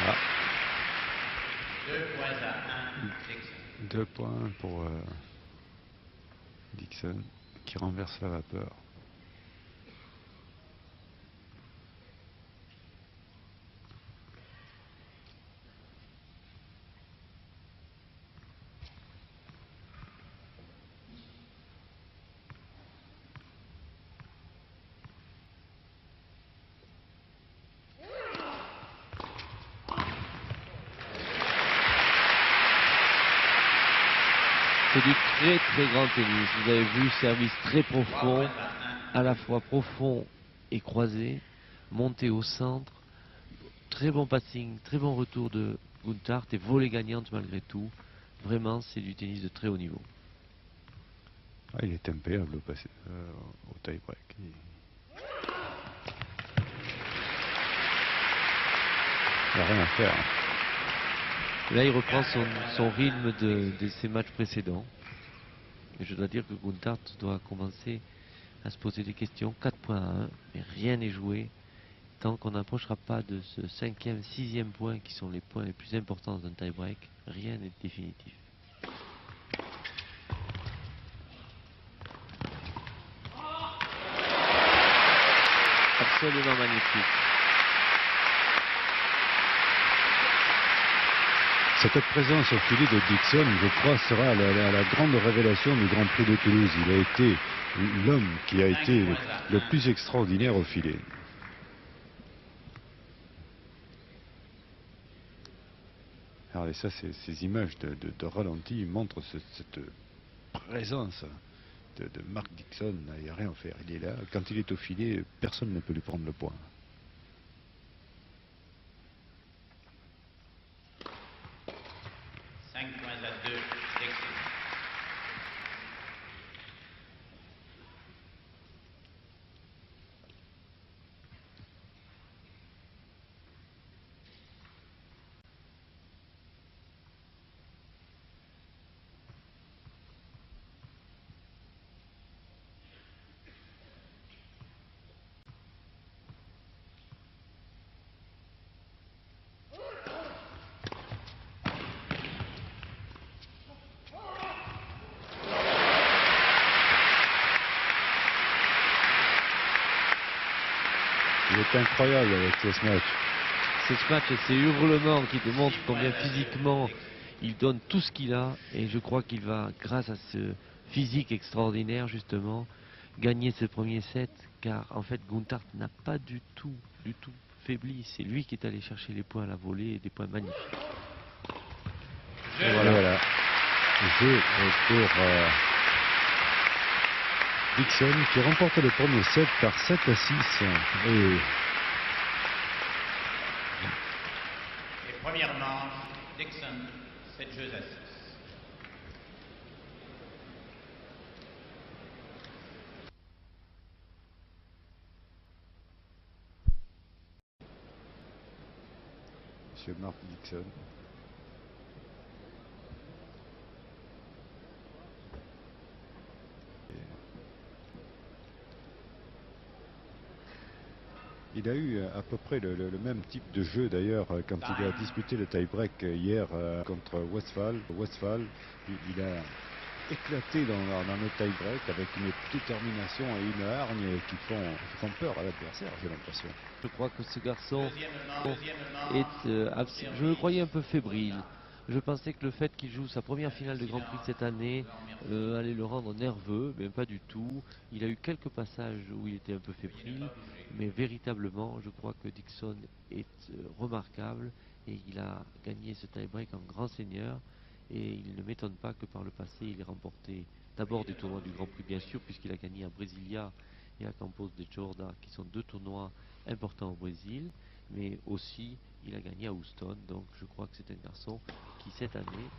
Ah, 2 points à 1, Dixon. 2 points pour Dixon qui renverse la vapeur. C'est du très très grand tennis. Vous avez vu, service très profond, à la fois profond et croisé, monté au centre, très bon passing, très bon retour de Guntart et volée gagnante malgré tout. Vraiment, c'est du tennis de très haut niveau. Ah, il est impayable au tie-break. Il n'y a rien à faire. Là, il reprend son rythme de ses matchs précédents. Et je dois dire que Guntart doit commencer à se poser des questions. 4 points à 1, mais rien n'est joué tant qu'on n'approchera pas de ce 5e, 6e point qui sont les points les plus importants dans un tie-break. Rien n'est définitif. Absolument magnifique. Cette présence au filet de Dixon, je crois, sera la grande révélation du Grand Prix de Toulouse. Il a été l'homme qui a été le plus extraordinaire au filet. Regardez ça, ces images de ralenti montrent cette présence de Mark Dixon. Il n'y a rien à faire. Il est là. Quand il est au filet, personne ne peut lui prendre le point. Il est incroyable avec ce match. C'est ce match et ces hurlements qui démontrent combien physiquement il donne tout ce qu'il a. Et je crois qu'il va, grâce à ce physique extraordinaire justement, gagner ce premier set. Car en fait Guntart n'a pas du tout faibli. C'est lui qui est allé chercher les points à la volée et des points magnifiques. Et voilà. Jeu pour Dixon qui remporte le premier set par 7 à 6. Et première manche, Dixon, 7 jeux à 6. Monsieur Mark Dixon. Il a eu à peu près le même type de jeu d'ailleurs quand il a disputé le tie-break hier contre Westphal. Il a éclaté dans le tie-break avec une détermination et une hargne qui font peur à l'adversaire, j'ai l'impression. Je crois que ce garçon je le croyais un peu fébrile. Je pensais que le fait qu'il joue sa première finale de Grand Prix de cette année allait le rendre nerveux, mais pas du tout. Il a eu quelques passages où il était un peu fébrile, mais véritablement, je crois que Dixon est remarquable et il a gagné ce tie-break en grand seigneur. Et il ne m'étonne pas que par le passé, il ait remporté d'abord des tournois du Grand Prix, bien sûr, puisqu'il a gagné à Brasilia et à Campos de Jordão, qui sont 2 tournois importants au Brésil, mais aussi il a gagné à Houston. Donc je crois que c'est un garçon qui cette année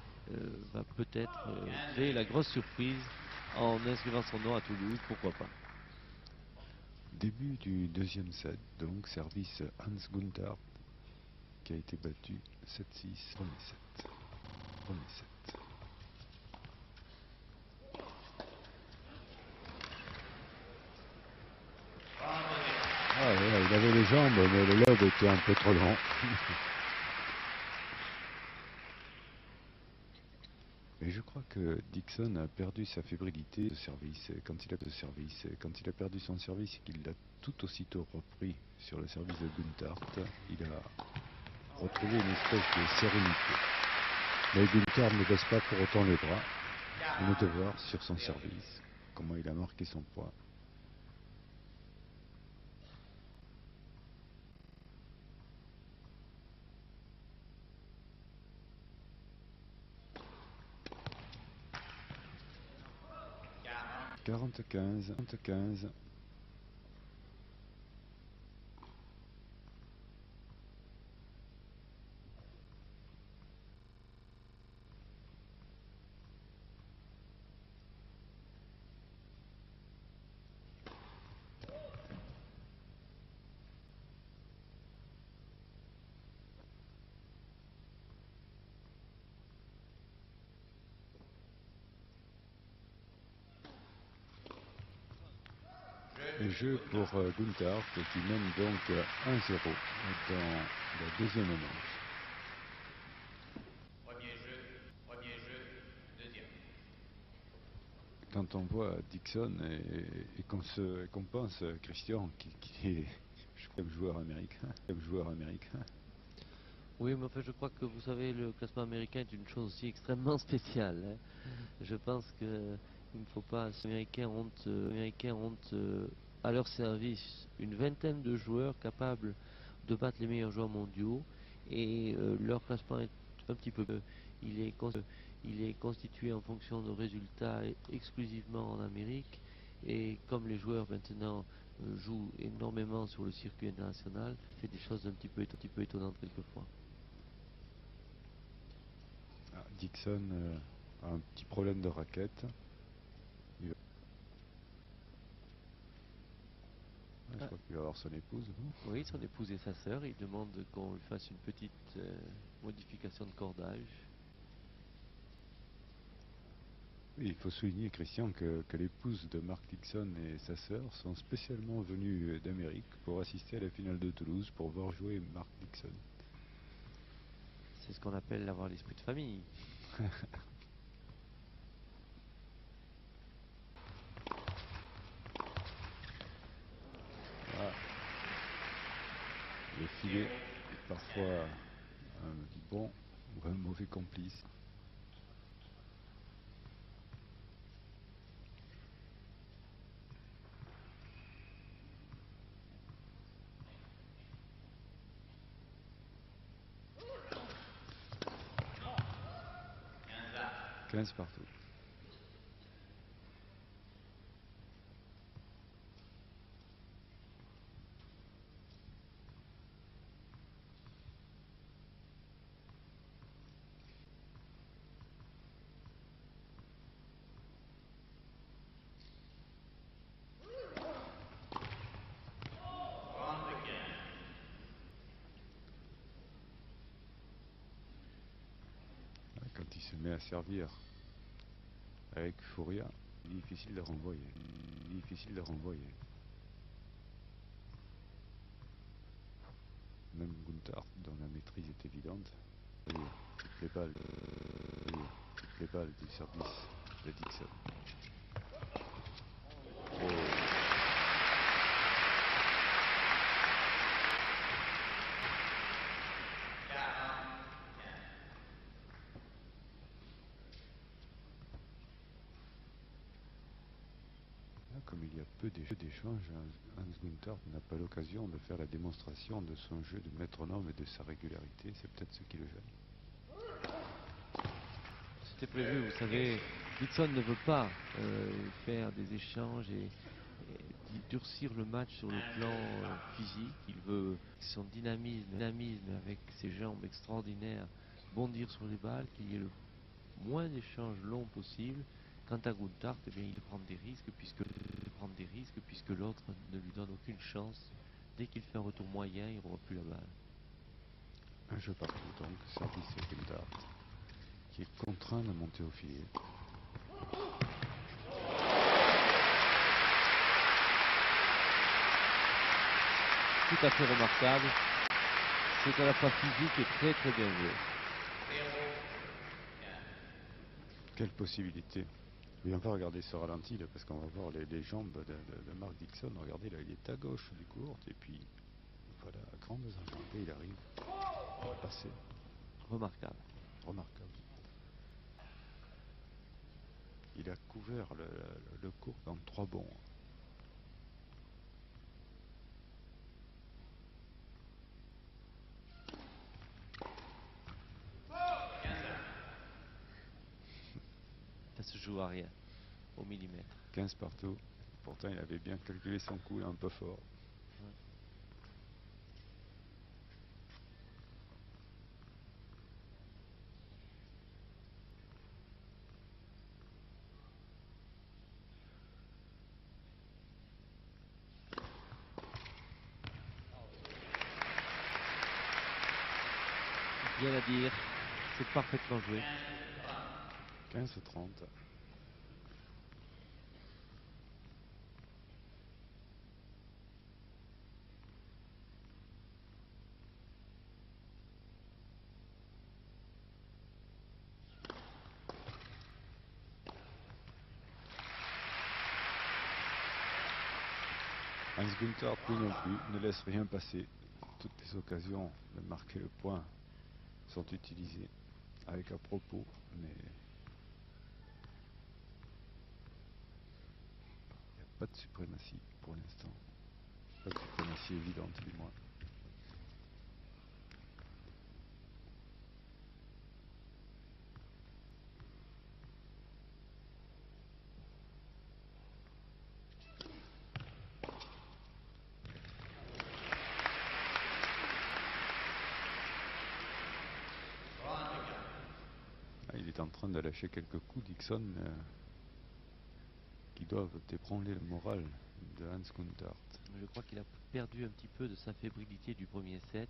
va peut-être créer la grosse surprise en inscrivant son nom à Toulouse, pourquoi pas. Début du deuxième set, donc service Hans Gunther qui a été battu 7-6, premier set. Premier set. Ah ouais, il avait les jambes, mais le lob était un peu trop long. Et je crois que Dixon a perdu sa fébrilité de service. Quand il a perdu son service et qu'il l'a tout aussitôt repris sur le service de Gunther, il a retrouvé une espèce de sérénité. Mais Gunther ne baisse pas pour autant les bras. On est de voir sur son service comment il a marqué son point. « 40-15. Le jeu pour Gunther qui mène donc 1-0 dans la deuxième manche. Premier jeu, deuxième. Quand on voit Dixon et qu'on pense Christian qui est comme joueur américain. Oui, mais enfin, je crois que vous savez, le classement américain est une chose aussi extrêmement spéciale, hein. Je pense que il ne faut pas. Les Américains ont à leur service une vingtaine de joueurs capables de battre les meilleurs joueurs mondiaux, et leur classement est un petit peu. Il est constitué en fonction de résultats exclusivement en Amérique, et comme les joueurs maintenant jouent énormément sur le circuit international, fait des choses un petit peu étonnantes quelquefois. Ah, Dixon a un petit problème de raquette. Je crois qu'il va avoir son épouse. Oui, son épouse et sa sœur. Il demande qu'on lui fasse une petite modification de cordage. Oui, il faut souligner, Christian, que l'épouse de Mark Dixon et sa sœur sont spécialement venus d'Amérique pour assister à la finale de Toulouse pour voir jouer Mark Dixon. C'est ce qu'on appelle avoir l'esprit de famille. Voilà. Le filet est parfois un bon ou un mauvais complice. « 15 partout. » Quand il se met à servir avec Furia, difficile de renvoyer. Même Gunther, dont la maîtrise est évidente, toutes les balles du service de Dixon. Oh. Comme il y a peu d'échanges, Hans Gunther n'a pas l'occasion de faire la démonstration de son jeu de métronome et de sa régularité. C'est peut-être ce qui le gêne. C'était prévu, vous savez. Dixon ne veut pas faire des échanges et durcir le match sur le plan physique. Il veut son dynamisme avec ses jambes extraordinaires bondir sur les balles, qu'il y ait le moins d'échanges longs possible. Quant à Gunther, eh bien, il prend des risques puisque l'autre ne lui donne aucune chance. Dès qu'il fait un retour moyen, il ne revoit plus la balle. Un jeu partout donc, service de Gunther, qui est contraint de monter au filet. Tout à fait remarquable. C'est à la fois physique et très très bien joué. Quelle possibilité. Mais on va regarder ce ralenti là, parce qu'on va voir les jambes de Mark Dixon. Regardez là, il est à gauche du court et puis voilà, à grandes enjambées, il arrive à passer. Remarquable. Remarquable. Il a couvert le court dans 3 bonds. Ça se joue à rien, au millimètre. 15 partout. Pourtant, il avait bien calculé son coup, là, un peu fort. Ouais. Rien à dire, c'est parfaitement joué. 15-30. Hans Gunther, plus non plus, ne laisse rien passer. Toutes les occasions de marquer le point sont utilisées avec à propos, mais il n'y a pas de suprématie pour l'instant. Pas de suprématie évidente du moins. Il est en train de lâcher quelques coups, Dixon, qui doivent ébranler le moral de Hans Gunther. Je crois qu'il a perdu un petit peu de sa fébrilité du premier set.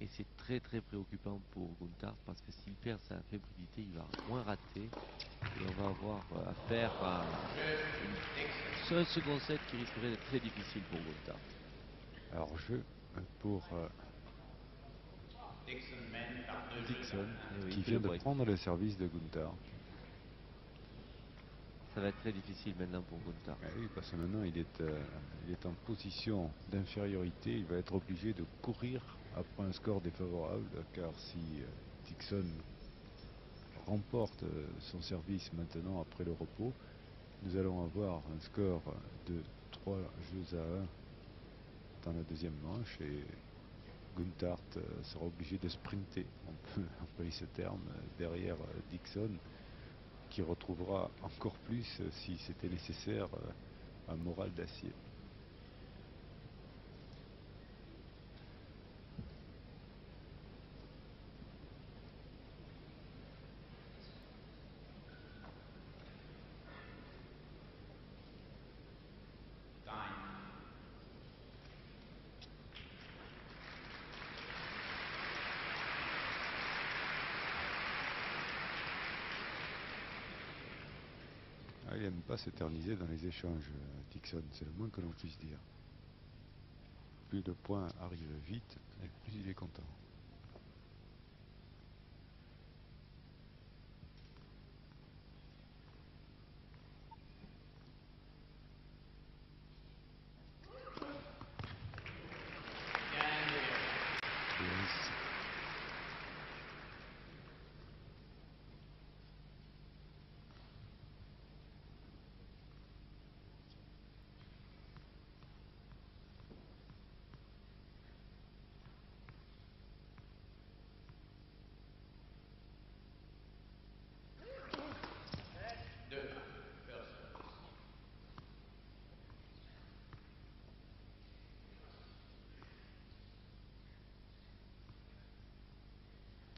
Et c'est très très préoccupant pour Gunther parce que s'il perd sa fébrilité, il va moins rater. Et on va avoir affaire à un second set qui risquerait d'être très difficile pour Gunther. Alors jeu pour Dixon, Eh oui, qui il fait vient le de break. prendre le service de Gunther. Ça va être très difficile maintenant pour Gunther. Oui, parce que maintenant il est en position d'infériorité. Il va être obligé de courir après un score défavorable, car si Dixon remporte son service maintenant après le repos, nous allons avoir un score de 3 jeux à 1 dans la deuxième manche et Gunther sera obligé de sprinter, on peut employer ce terme, derrière Dixon, qui retrouvera encore plus, si c'était nécessaire, un moral d'acier. Il n'aime pas s'éterniser dans les échanges, Dixon, c'est le moins que l'on puisse dire. Plus de points arrivent vite, et plus il est content.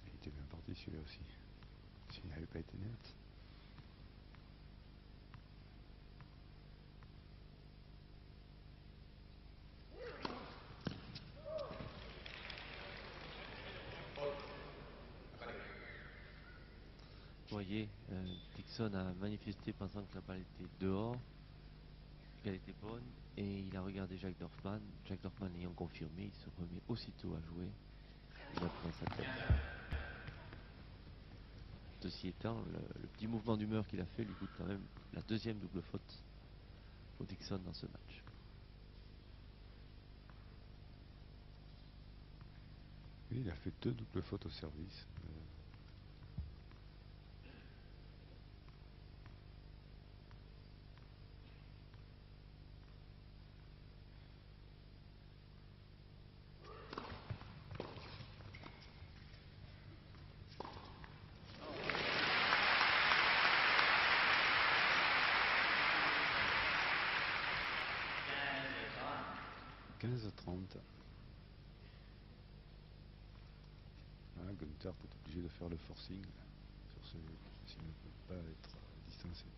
Il était bien parti celui-là aussi, s'il n'avait pas été net. voyez, Dixon a manifesté pensant que la balle était dehors, qu'elle était bonne, et il a regardé Jack Dorfman. Jack Dorfman l'ayant confirmé, il se remet aussitôt à jouer. Il a pris dans sa tête. Ceci étant, le petit mouvement d'humeur qu'il a fait lui coûte quand même la deuxième double faute au Dixon dans ce match. Oui, il a fait 2 doubles fautes au service. « 15-30. Ah, Gunther est obligé de faire le forcing sur ce jeu, s'il ne peut pas être distancé. «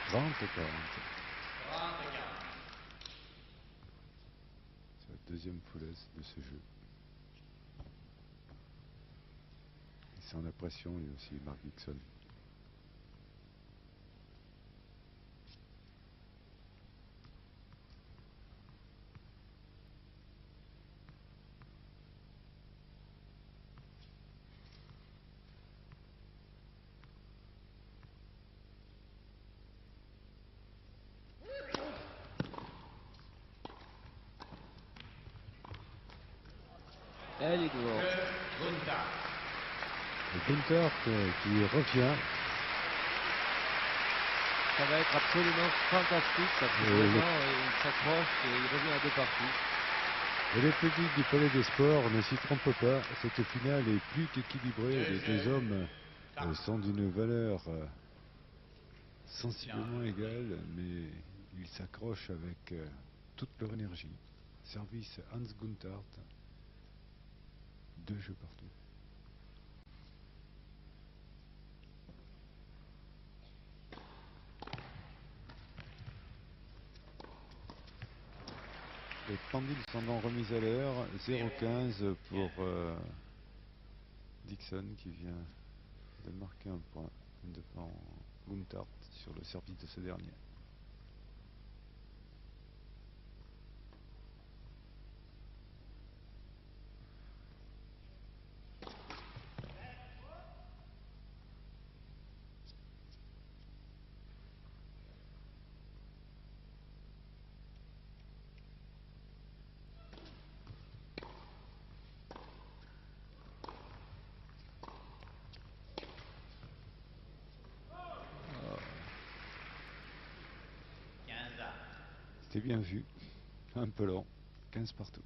30-40. » C'est la deuxième foulaise de ce jeu. Il sent la pression, lui aussi, Mark Dixon. Elle est dehors. Et Gunther qui revient. Ça va être absolument fantastique parce que vraiment il s'accroche et il revient à 2 parties. Et le public du Palais des Sports ne s'y trompe pas. Cette finale est plus qu'équilibrée. Les deux hommes sont d'une valeur sensiblement égale, mais ils s'accrochent avec toute leur énergie. Service Hans Gunther. 2 jeux partout. Les pendules sont donc remises à l'heure. 0-15 pour Dixon qui vient de marquer un point devant Gunther sur le service de ce dernier. C'était bien vu, un peu long, 15 partout.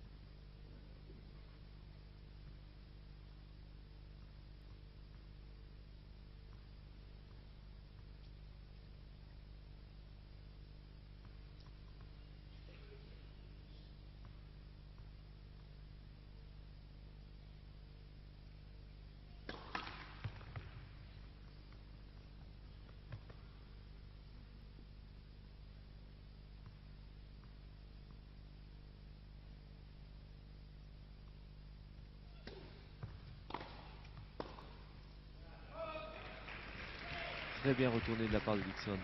Très bien retourné de la part de Dixon.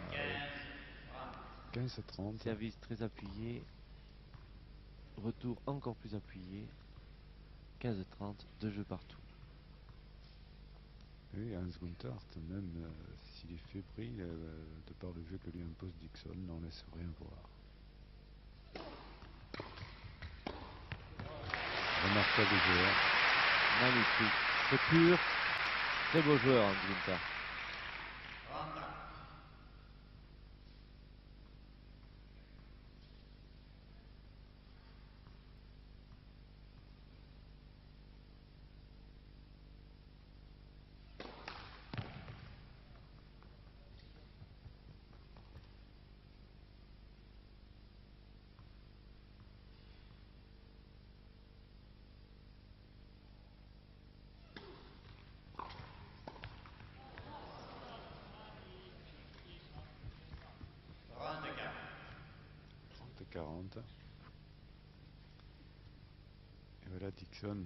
15-30. Service très appuyé. Retour encore plus appuyé. 15-30, 2 jeux partout. Oui, Hans Gunther, même s'il est fébrile de par le jeu que lui impose Dixon, n'en laisse rien voir. Remarquable joueur. Magnifique. C'est pur. Très beau joueur, Hans Gunther. Ronde 40. Et voilà Dixon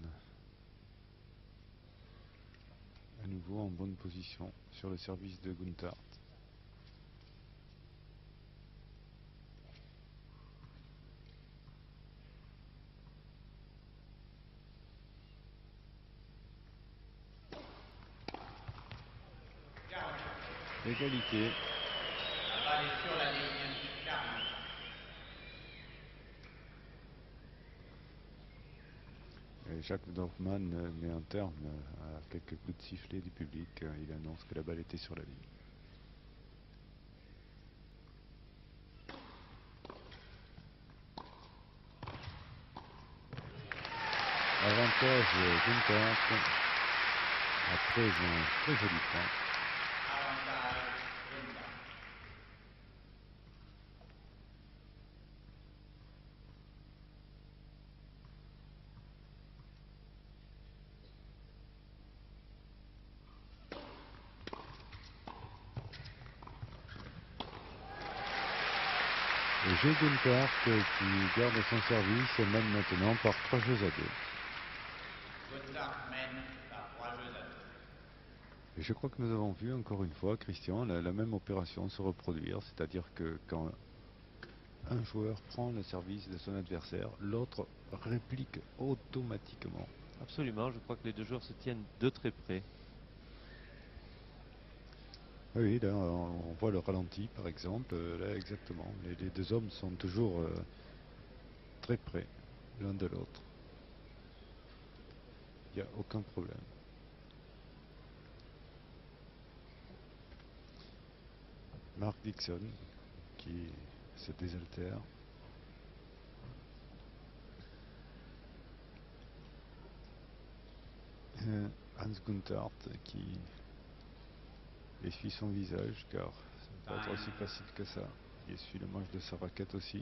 à nouveau en bonne position sur le service de Gunther. Égalité. La balle est sur la ligne. 40. Et Jacques Dorfman met un terme à quelques coups de sifflet du public. Il annonce que la balle était sur la ligne. Avantage Gunther après un très joli point. Avantage Gunther. Et j'ai Gunther qui garde son service et mène maintenant par 3 jeux à 2. Gunther mène par 3 jeux à 2. Et je crois que nous avons vu encore une fois, Christian, la même opération se reproduire, c'est-à-dire que quand un joueur prend le service de son adversaire, l'autre réplique automatiquement. Absolument, je crois que les deux joueurs se tiennent de très près. Oui, là on voit le ralenti par exemple, là exactement, les deux hommes sont toujours très près l'un de l'autre. Il n'y a aucun problème. Mark Dixon qui se désaltère. Hans Gunther qui essuie son visage car ça ne va pas être aussi facile que ça. Il essuie le manche de sa raquette aussi.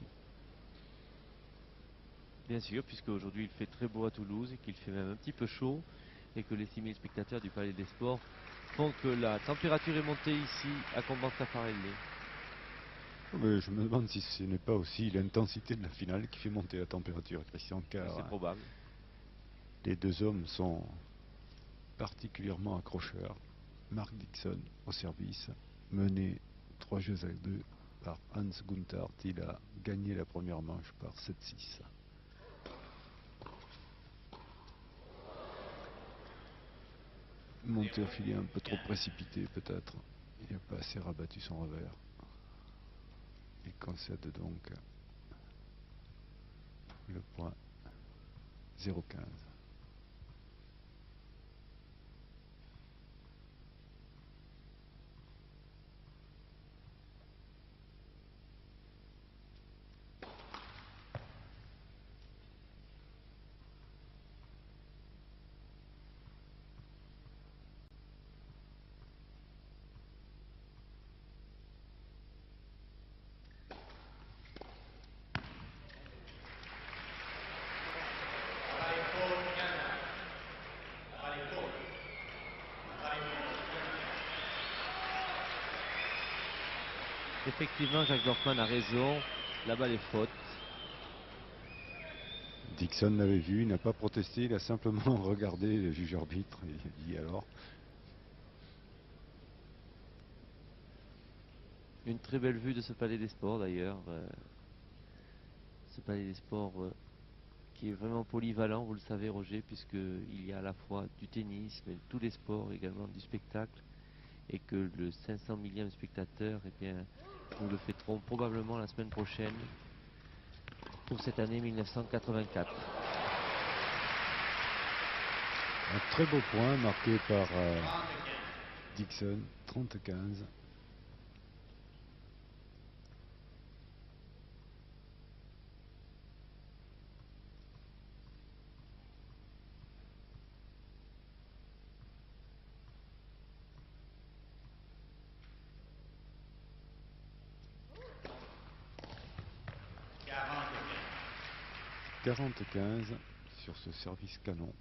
Bien sûr, puisque aujourd'hui il fait très beau à Toulouse et qu'il fait même un petit peu chaud et que les 6000 spectateurs du Palais des Sports font que la température est montée ici à Comban-Scafarelli. Mais je me demande si ce n'est pas aussi l'intensité de la finale qui fait monter la température, Christian, car C'est probable. les deux hommes sont particulièrement accrocheurs. Mark Dixon au service, mené 3 jeux à 2 par Hans Gunther. Il a gagné la première manche par 7-6. Montée au filet un peu trop précipitée peut-être. Il n'a pas assez rabattu son revers. Il concède donc le point 0,15. Effectivement, Jacques Dorfman a raison, la balle est faute. Dixon l'avait vu, il n'a pas protesté, il a simplement regardé le juge arbitre et il a dit alors. Une très belle vue de ce Palais des Sports d'ailleurs. Ce Palais des Sports qui est vraiment polyvalent, vous le savez Roger, puisqu'il y a à la fois du tennis, mais tous les sports, également du spectacle, et que le 500 millième spectateur, eh bien, nous le fêterons probablement la semaine prochaine pour cette année 1984. Un très beau point marqué par Dixon, 30-15. « 40-15 sur ce service canon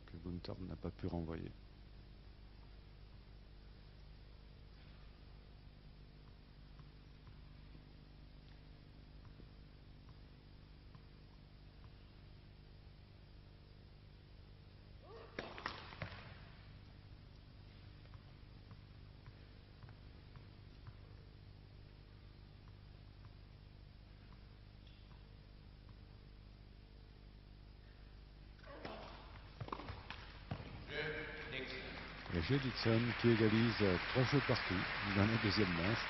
que Gunther n'a pas pu renvoyer. Et jeu Dixon qui égalise 3 jeux partout dans la deuxième manche.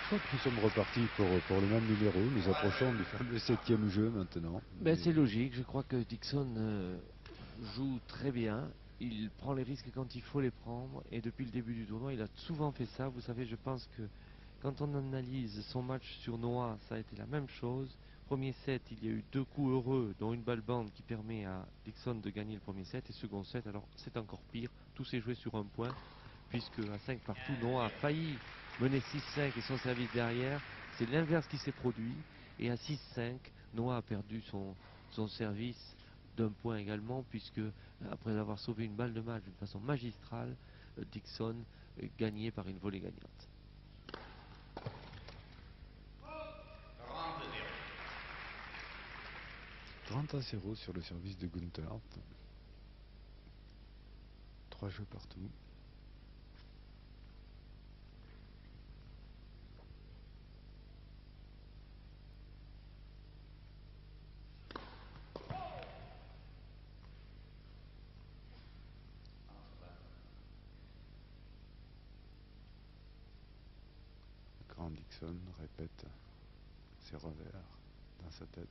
Je crois que nous sommes repartis pour le même numéro. Nous approchons du fameux 7e jeu maintenant. Ben, c'est logique, je crois que Dixon joue très bien. Il prend les risques quand il faut les prendre. Et depuis le début du tournoi, il a souvent fait ça. Vous savez, je pense que quand on analyse son match sur Noah, ça a été la même chose. Premier set, il y a eu 2 coups heureux, dont une balle bande qui permet à Dixon de gagner le premier set. Et second set, alors c'est encore pire. Tout s'est joué sur un point, puisque à 5 partout, Noah a failli mener 6-5 et son service derrière. C'est l'inverse qui s'est produit. Et à 6-5, Noah a perdu son service d'un point également, puisque après avoir sauvé une balle de match d'une façon magistrale, Dixon gagnait par une volée gagnante. 30-0 sur le service de Gunther. 3 jeux partout. Grand Dixon répète ses revers dans sa tête.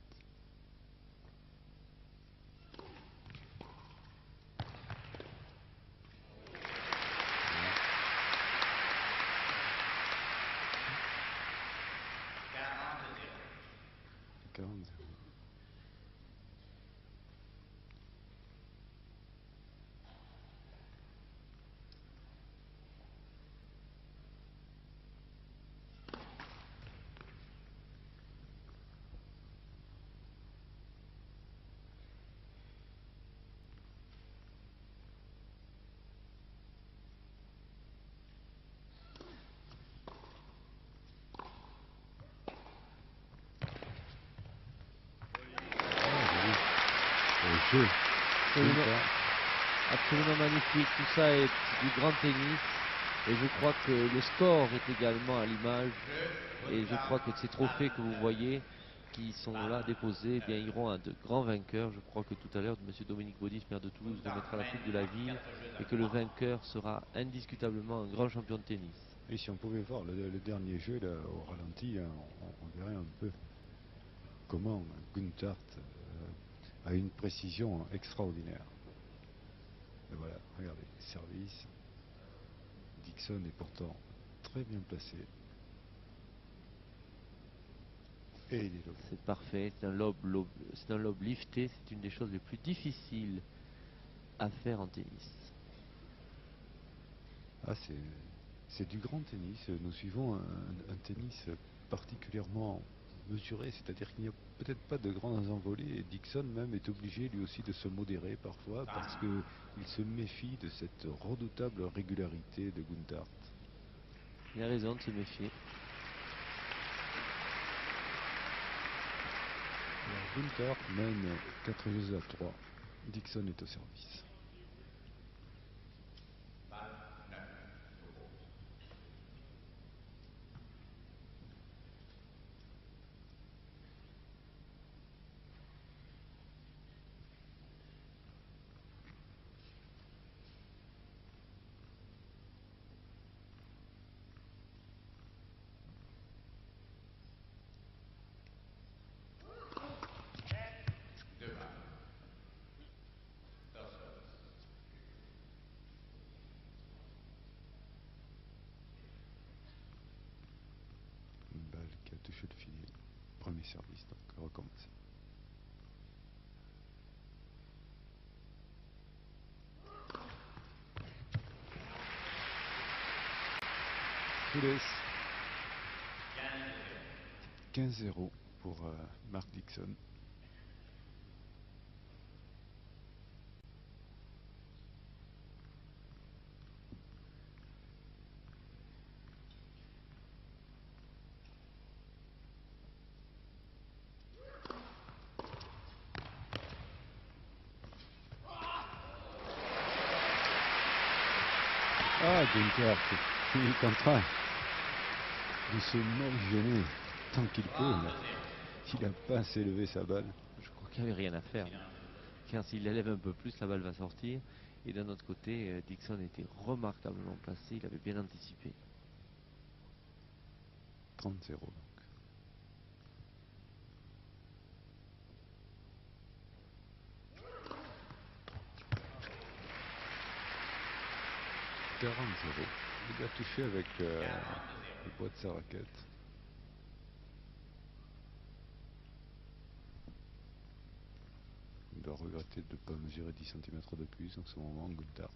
« 40-0. » Absolument magnifique, tout ça est du grand tennis et je crois que le score est également à l'image et je crois que ces trophées que vous voyez qui sont là déposés, eh bien, iront à de grands vainqueurs. Je crois que tout à l'heure, M. Dominique Baudis, maire de Toulouse, remettra la Coupe de la Ville et que le vainqueur sera indiscutablement un grand champion de tennis. Et si on pouvait voir le dernier jeu là, au ralenti, hein, on verrait un peu comment Gunther a une précision extraordinaire. Et voilà, regardez, service. Dixon est pourtant très bien placé. Et il est lobe. C'est parfait, c'est un lobe lifté, c'est une des choses les plus difficiles à faire en tennis. Ah, c'est du grand tennis. Nous suivons un tennis particulièrement mesuré, c'est-à-dire qu'il n'y a peut-être pas de grands envolées. Et Dixon même est obligé lui aussi de se modérer parfois parce qu'il se méfie de cette redoutable régularité de Gunther. Il a raison de se méfier. Alors Gunther mène 4 jeux à 3. Dixon est au service. services, donc recommence. Poules. 15-0 pour Mark Dixon. Ah, Gunther, il est en train de se motionner tant qu'il peut. Il n'a pas assez levé sa balle. Je crois qu'il n'y avait rien à faire. Car s'il l'élève un peu plus, la balle va sortir. Et d'un autre côté, Dixon était remarquablement placé. Il avait bien anticipé. 30-0 donc. Il a touché avec le poids de sa raquette. Il doit regretter de ne pas mesurer 10 cm de plus en ce moment, Gunther.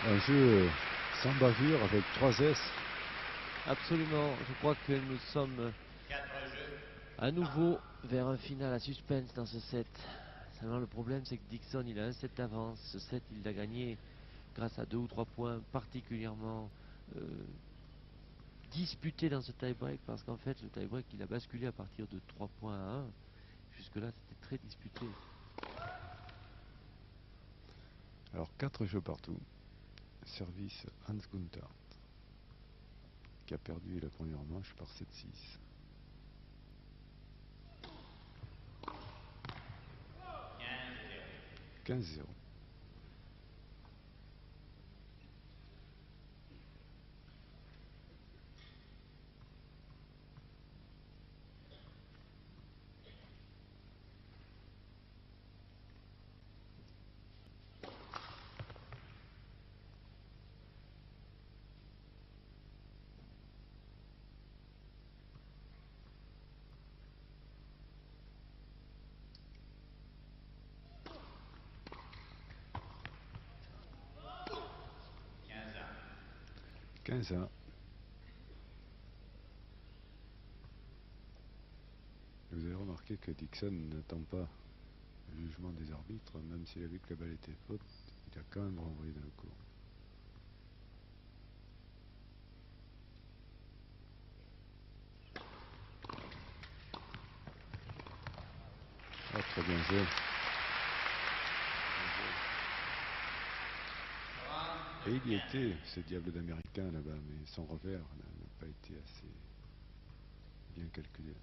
Un jeu sans bavure avec 3 S. Absolument. Je crois que nous sommes à nouveau vers un final à suspense dans ce set. Seulement le problème, c'est que Dixon, il a un set d'avance. Ce set, il l'a gagné grâce à 2 ou 3 points particulièrement disputés dans ce tie-break, parce qu'en fait, le tie-break, il a basculé à partir de 3 points à 1. Jusque-là, c'était très disputé. Alors 4 jeux partout. Service Hans Gunther, qui a perdu la première manche par 7-6. 15-0. Vous avez remarqué que Dixon n'attend pas le jugement des arbitres, même s'il a vu que la balle était faute, il a quand même renvoyé dans le court. Ah, très bien joué. Et il y était, ce diable d'Américain là-bas, mais son revers n'a pas été assez bien calculé.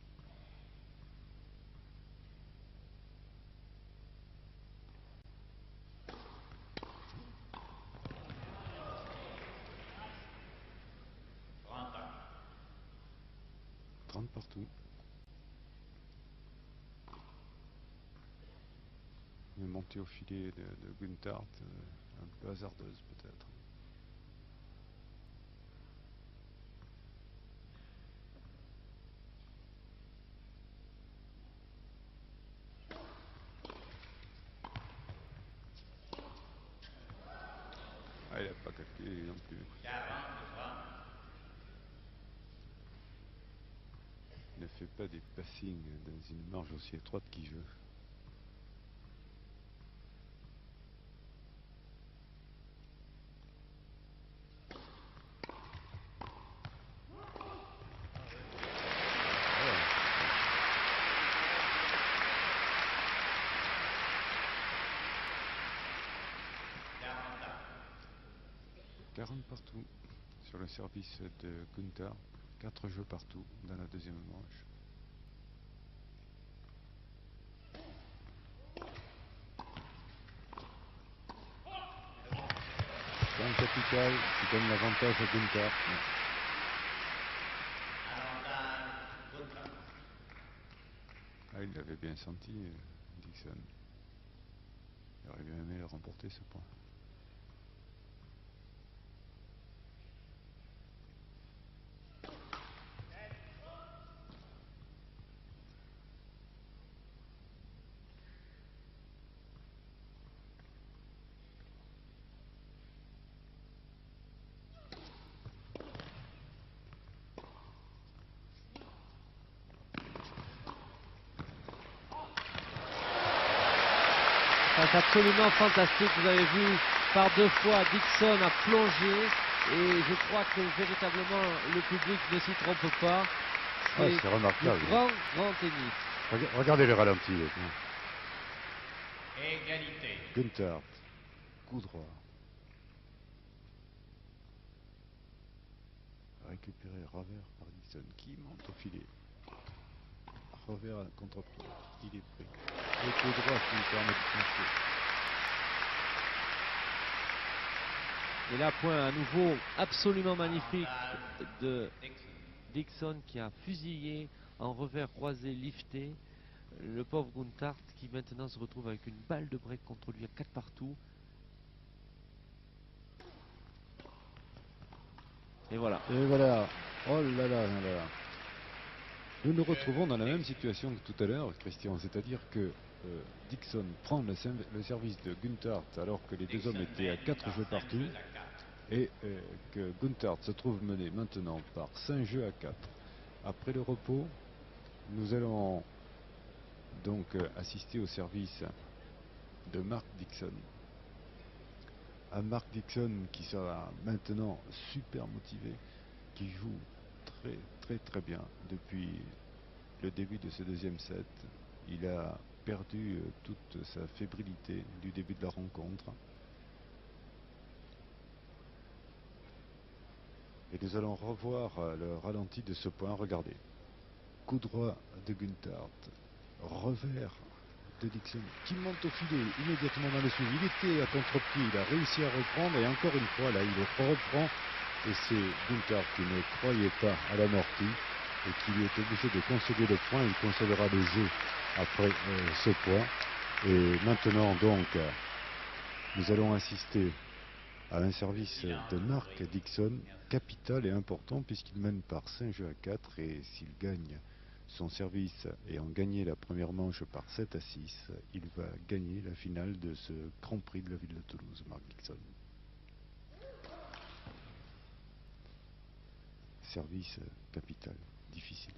Partout. Une montée au filet de Gunther, un peu hasardeuse peut-être. Ah, il n'a pas calculé non plus. Il ne fait pas des passings dans une marge aussi étroite qu'il veut. Partout sur le service de Gunther, 4 jeux partout dans la deuxième manche. C'est un capital qui donne l'avantage à Gunther. Ah, il l'avait bien senti, Dixon. Il aurait bien aimé le remporter ce point. C'est absolument fantastique. Vous avez vu, par 2 fois, Dixon a plongé. Et je crois que véritablement, le public ne s'y trompe pas. C'est remarquable. Du grand tennis. Regardez le ralenti. Égalité. Günther, coup droit. Récupéré revers par Dixon qui monte au filet. Revers à contre-pied. Il est pris. Le coup droit qui lui permet de pencher. Et là, point à nouveau absolument magnifique de Dixon qui a fusillé en revers croisé lifté le pauvre Günther qui maintenant se retrouve avec une balle de break contre lui à 4 partout. Et voilà. Et voilà. Oh là là là là. Nous nous retrouvons dans la même situation que tout à l'heure, Christian, c'est-à-dire que Dixon prend le service de Günther alors que les deux hommes étaient à 4 jeux partout et que Günther se trouve mené maintenant par 5 jeux à 4. Après le repos, nous allons donc assister au service de Mark Dixon. Un Mark Dixon qui sera maintenant super motivé, qui joue très bien depuis le début de ce deuxième set. Il a perdu toute sa fébrilité du début de la rencontre. Et nous allons revoir le ralenti de ce point. Regardez. Coup droit de Günther. Revers de Dixon qui monte au filet immédiatement dans le swing. Il était à contre-pied, il a réussi à reprendre et encore une fois là il reprend et c'est Günther qui ne croyait pas à l'amorti et qui est obligé de concéder le point. Il concédera le jeu après ce point et maintenant donc nous allons assister à un service de Mark Dixon capital et important puisqu'il mène par 5 jeux à 4 et s'il gagne son service ayant gagné la première manche par 7 à 6, il va gagner la finale de ce Grand Prix de la ville de Toulouse, Mark Dixon. Service capital, difficile.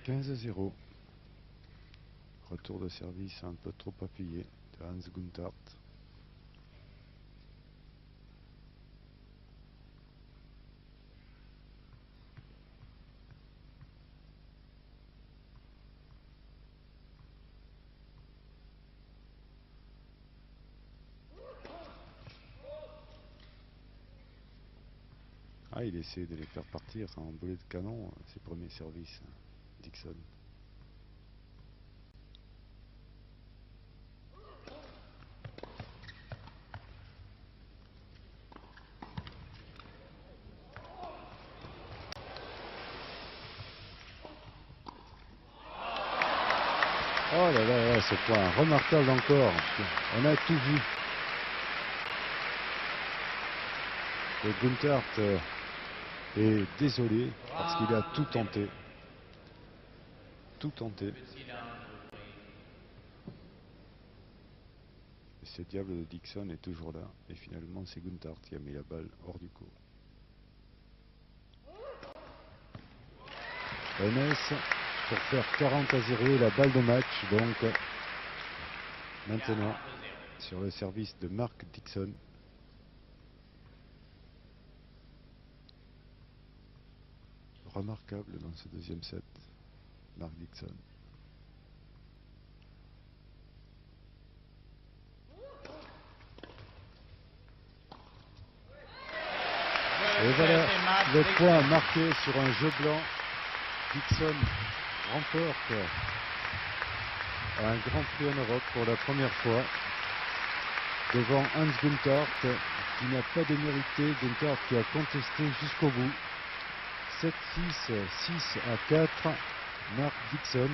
« 15-0. Retour de service un peu trop appuyé de Hans Günther. Ah, il essaie de les faire partir en boulet de canon, ses premiers services, Dixon. Oh là là là, ce point remarquable encore. On a tout vu. Et Günther est désolé parce qu'il a tout tenté. Tout tenté. Et ce diable de Dixon est toujours là. Et finalement, c'est Günther qui a mis la balle hors du court. MS pour faire 40-0 la balle de match. Donc, maintenant, sur le service de Mark Dixon. Remarquable dans ce deuxième set, Mark Dixon. Et voilà le point marqué sur un jeu blanc. Dixon remporte un Grand Prix en Europe pour la première fois. devant Hans Gunther qui n'a pas démérité. Gunther qui a contesté jusqu'au bout. 7-6, 6-4. Mark Dixon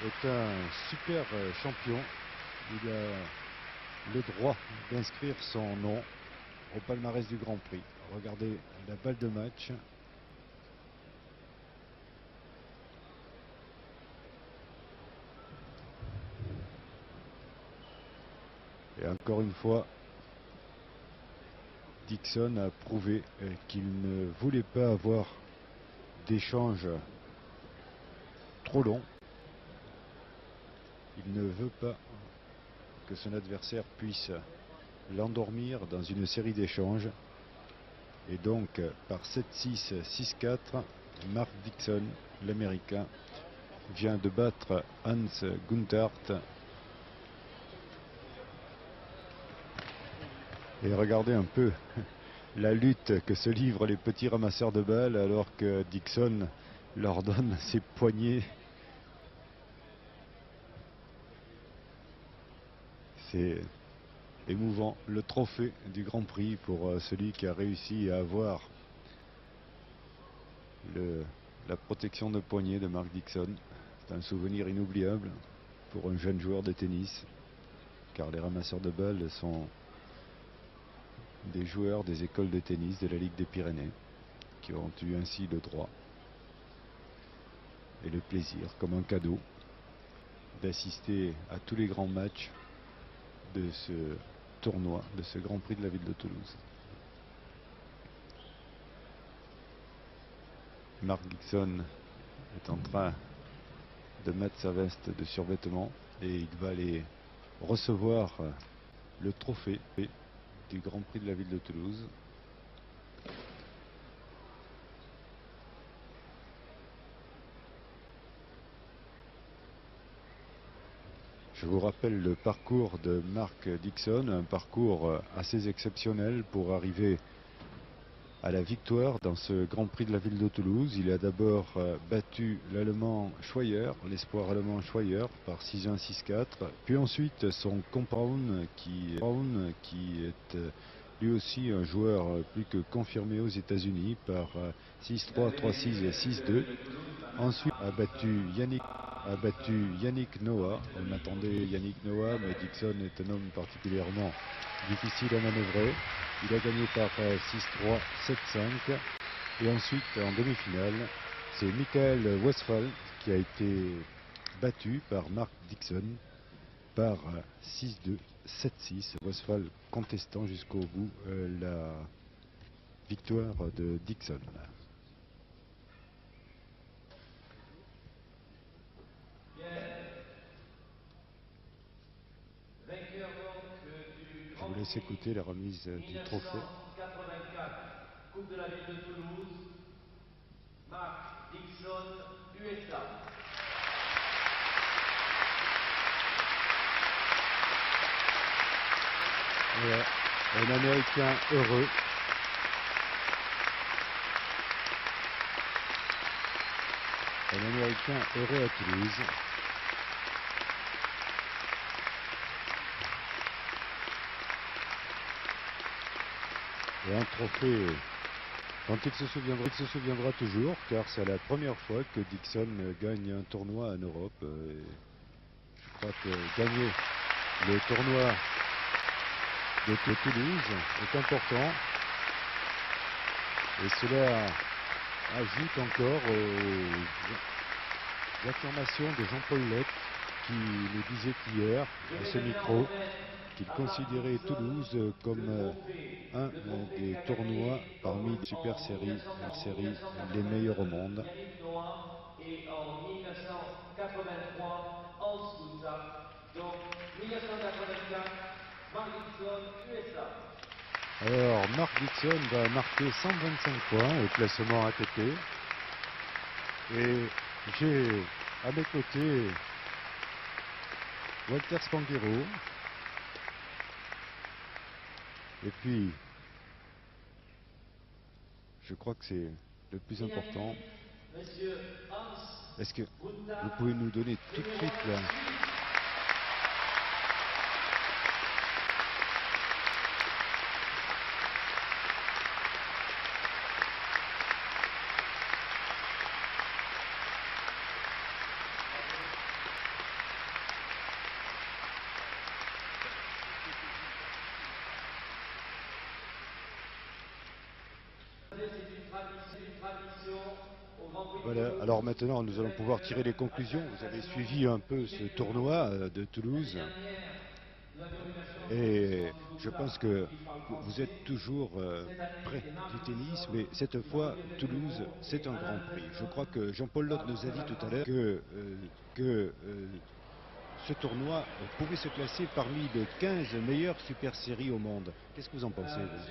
est un super champion. Il a le droit d'inscrire son nom au palmarès du Grand Prix. Regardez la balle de match. Et encore une fois, Dixon a prouvé qu'il ne voulait pas avoir d'échange trop long. Il ne veut pas que son adversaire puisse l'endormir dans une série d'échanges. Et donc, par 7-6, 6-4, Mark Dixon, l'Américain, vient de battre Hans Gunther. Et regardez un peu la lutte que se livrent les petits ramasseurs de balles alors que Dixon leur donne ses poignets. C'est émouvant. Le trophée du Grand Prix pour celui qui a réussi à avoir la protection de poignet de Mark Dixon. C'est un souvenir inoubliable pour un jeune joueur de tennis, car les ramasseurs de balles sont des joueurs des écoles de tennis de la Ligue des Pyrénées qui ont eu ainsi le droit et le plaisir, comme un cadeau, d'assister à tous les grands matchs de ce tournoi, de ce Grand Prix de la ville de Toulouse. Mark Dixon est en train de mettre sa veste de survêtement et il va aller recevoir le trophée du Grand Prix de la ville de Toulouse. Je vous rappelle le parcours de Mark Dixon, un parcours assez exceptionnel pour arriver à la victoire dans ce Grand Prix de la ville de Toulouse. Il a d'abord battu l'Allemand Schweier, l'espoir allemand Schweier, par 6-1, 6-4. Puis ensuite son compagnon qui est lui aussi un joueur plus que confirmé aux États-Unis par 6-3, 3-6 et 6-2. Ensuite a battu Yannick Noah. On attendait Yannick Noah, mais Dixon est un homme particulièrement difficile à manœuvrer. Il a gagné par 6-3, 7-5. Et ensuite, en demi-finale, c'est Michael Westphal qui a été battu par Mark Dixon par 6-2, 7-6. Westphal contestant jusqu'au bout la victoire de Dixon. Je vous laisse écouter la remise du trophée. 1984, Coupe de la ville de Toulouse, Mark Dixon, USA. Voilà, un Américain heureux. Un Américain heureux à Toulouse. Et un trophée dont il se souviendra toujours, car c'est la première fois que Dixon gagne un tournoi en Europe. Je crois que gagner le tournoi de Toulouse est important. Et cela ajoute encore aux affirmations de Jean-Paul Lett, qui nous disait hier à ce micro qu'il considérait Toulouse comme un des tournois parmi les super séries, les meilleurs au monde. Et en 1983, Hans Gunther. Donc 1984, Mark Dixon, USA. Alors Mark Dixon va marquer 125 points au classement ATP. Et j'ai à mes côtés Walter Spanghero. Et puis, je crois que c'est le plus important. Est-ce que vous pouvez nous donner tout de suite là Voilà, alors maintenant nous allons pouvoir tirer les conclusions. Vous avez suivi un peu ce tournoi de Toulouse et je pense que vous êtes toujours près du tennis, mais cette fois Toulouse c'est un grand prix. Je crois que Jean-Paul Lotte nous a dit tout à l'heure que ce tournoi pouvait se classer parmi les 15 meilleures super séries au monde. Qu'est-ce que vous en pensez, vous?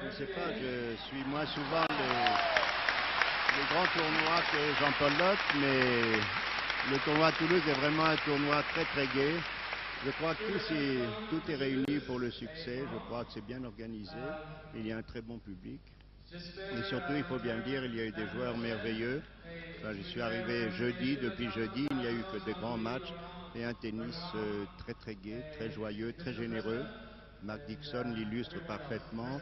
Je ne sais pas, je suis moins souvent les grands tournois que Jean-Paul Lotte, mais le tournoi de Toulouse est vraiment un tournoi très très gai. Je crois que tout est réuni pour le succès, je crois que c'est bien organisé, il y a un très bon public. Et surtout, il faut bien le dire, il y a eu des joueurs merveilleux. Enfin, je suis arrivé jeudi, depuis jeudi, il n'y a eu que des grands matchs et un tennis très très gai, très joyeux, très généreux. Mark Dixon l'illustre parfaitement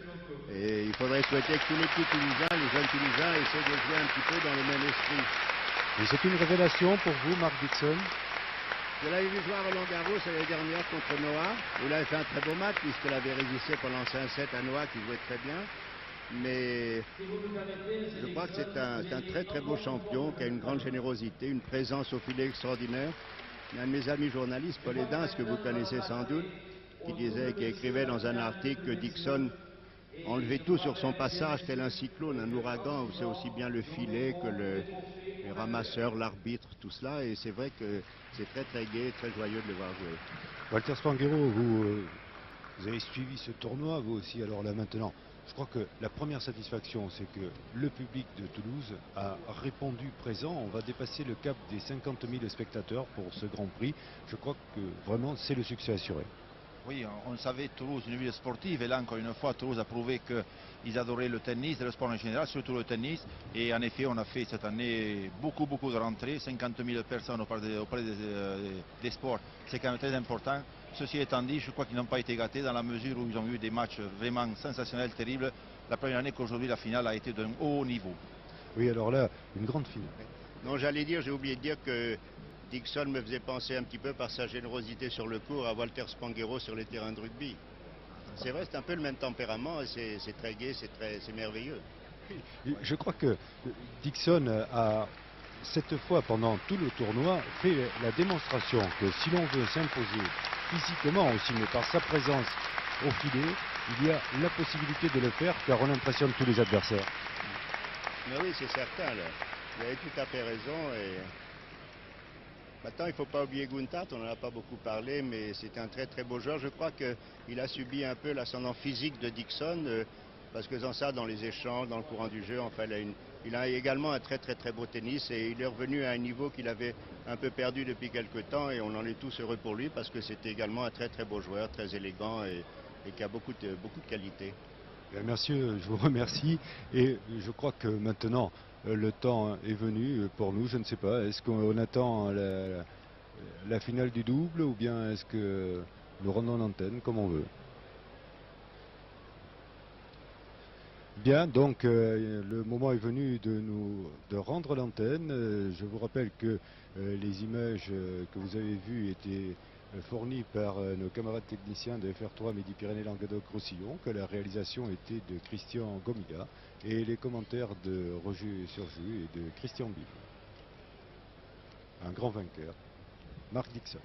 et il faudrait souhaiter que tous les petits Toulousains, les jeunes Toulousains essaient de jouer un petit peu dans le même esprit. Et c'est une révélation pour vous, Mark Dixon? Je l'avais vu jouer à Roland Garros l'année dernière contre Noah. Il avait fait un très beau match puisqu'il avait résisté pendant 5-7 à Noah qui jouait très bien. Mais je crois que c'est un très très beau champion qui a une grande générosité, une présence au filet extraordinaire. Il y a un de mes amis journalistes, Paul Hédin, que vous connaissez sans doute, qui écrivait dans un article que Dixon enlevait tout sur son passage tel un cyclone, un ouragan, où c'est aussi bien le filet que les ramasseurs, l'arbitre, tout cela. Et c'est vrai que c'est très très gai, très joyeux de le voir jouer. Walter Spanghero, vous avez suivi ce tournoi, vous aussi, alors là maintenant. Je crois que la première satisfaction, c'est que le public de Toulouse a répondu présent. On va dépasser le cap des 50 000 spectateurs pour ce Grand Prix. Je crois que vraiment, c'est le succès assuré. Oui, on savait Toulouse, une ville sportive, et là encore une fois, Toulouse a prouvé qu'ils adoraient le tennis, le sport en général, surtout le tennis. Et en effet, on a fait cette année beaucoup de rentrées, 50 000 personnes auprès des sports. C'est quand même très important. Ceci étant dit, je crois qu'ils n'ont pas été gâtés dans la mesure où ils ont eu des matchs vraiment sensationnels, terribles. La première année qu'aujourd'hui, la finale a été d'un haut niveau. Oui, alors là, une grande finale. Non, j'allais dire, j'ai oublié de dire que Dixon me faisait penser un petit peu par sa générosité sur le court à Walter Spanghero sur les terrains de rugby. C'est vrai, c'est un peu le même tempérament, c'est très gai, c'est merveilleux. Je crois que Dixon a, cette fois, pendant tout le tournoi, fait la démonstration que si l'on veut s'imposer physiquement aussi, mais par sa présence au filet, il y a la possibilité de le faire, car on impressionne tous les adversaires. Mais oui, c'est certain, là. Vous avez tout à fait raison. Et maintenant, il ne faut pas oublier Guntart, on n'en a pas beaucoup parlé, mais c'est un très très beau joueur. Je crois qu'il a subi un peu l'ascendant physique de Dixon, parce que dans les échanges, dans le courant du jeu, enfin, il a également un très très très beau tennis et il est revenu à un niveau qu'il avait un peu perdu depuis quelque temps et on en est tous heureux pour lui parce que c'était également un très très beau joueur, très élégant et qui a beaucoup de qualité. Bien, merci, je vous remercie et je crois que maintenant le temps est venu pour nous, je ne sais pas, est-ce qu'on attend la finale du double ou bien est-ce que nous rendons l'antenne comme on veut? Bien, donc le moment est venu de rendre l'antenne. Je vous rappelle que les images que vous avez vues étaient fournies par nos camarades techniciens de FR3 Midi-Pyrénées-Languedoc-Roussillon, que la réalisation était de Christian Gomila et les commentaires de Roger Surjus et de Christian Bill. Un grand vainqueur, Mark Dixon.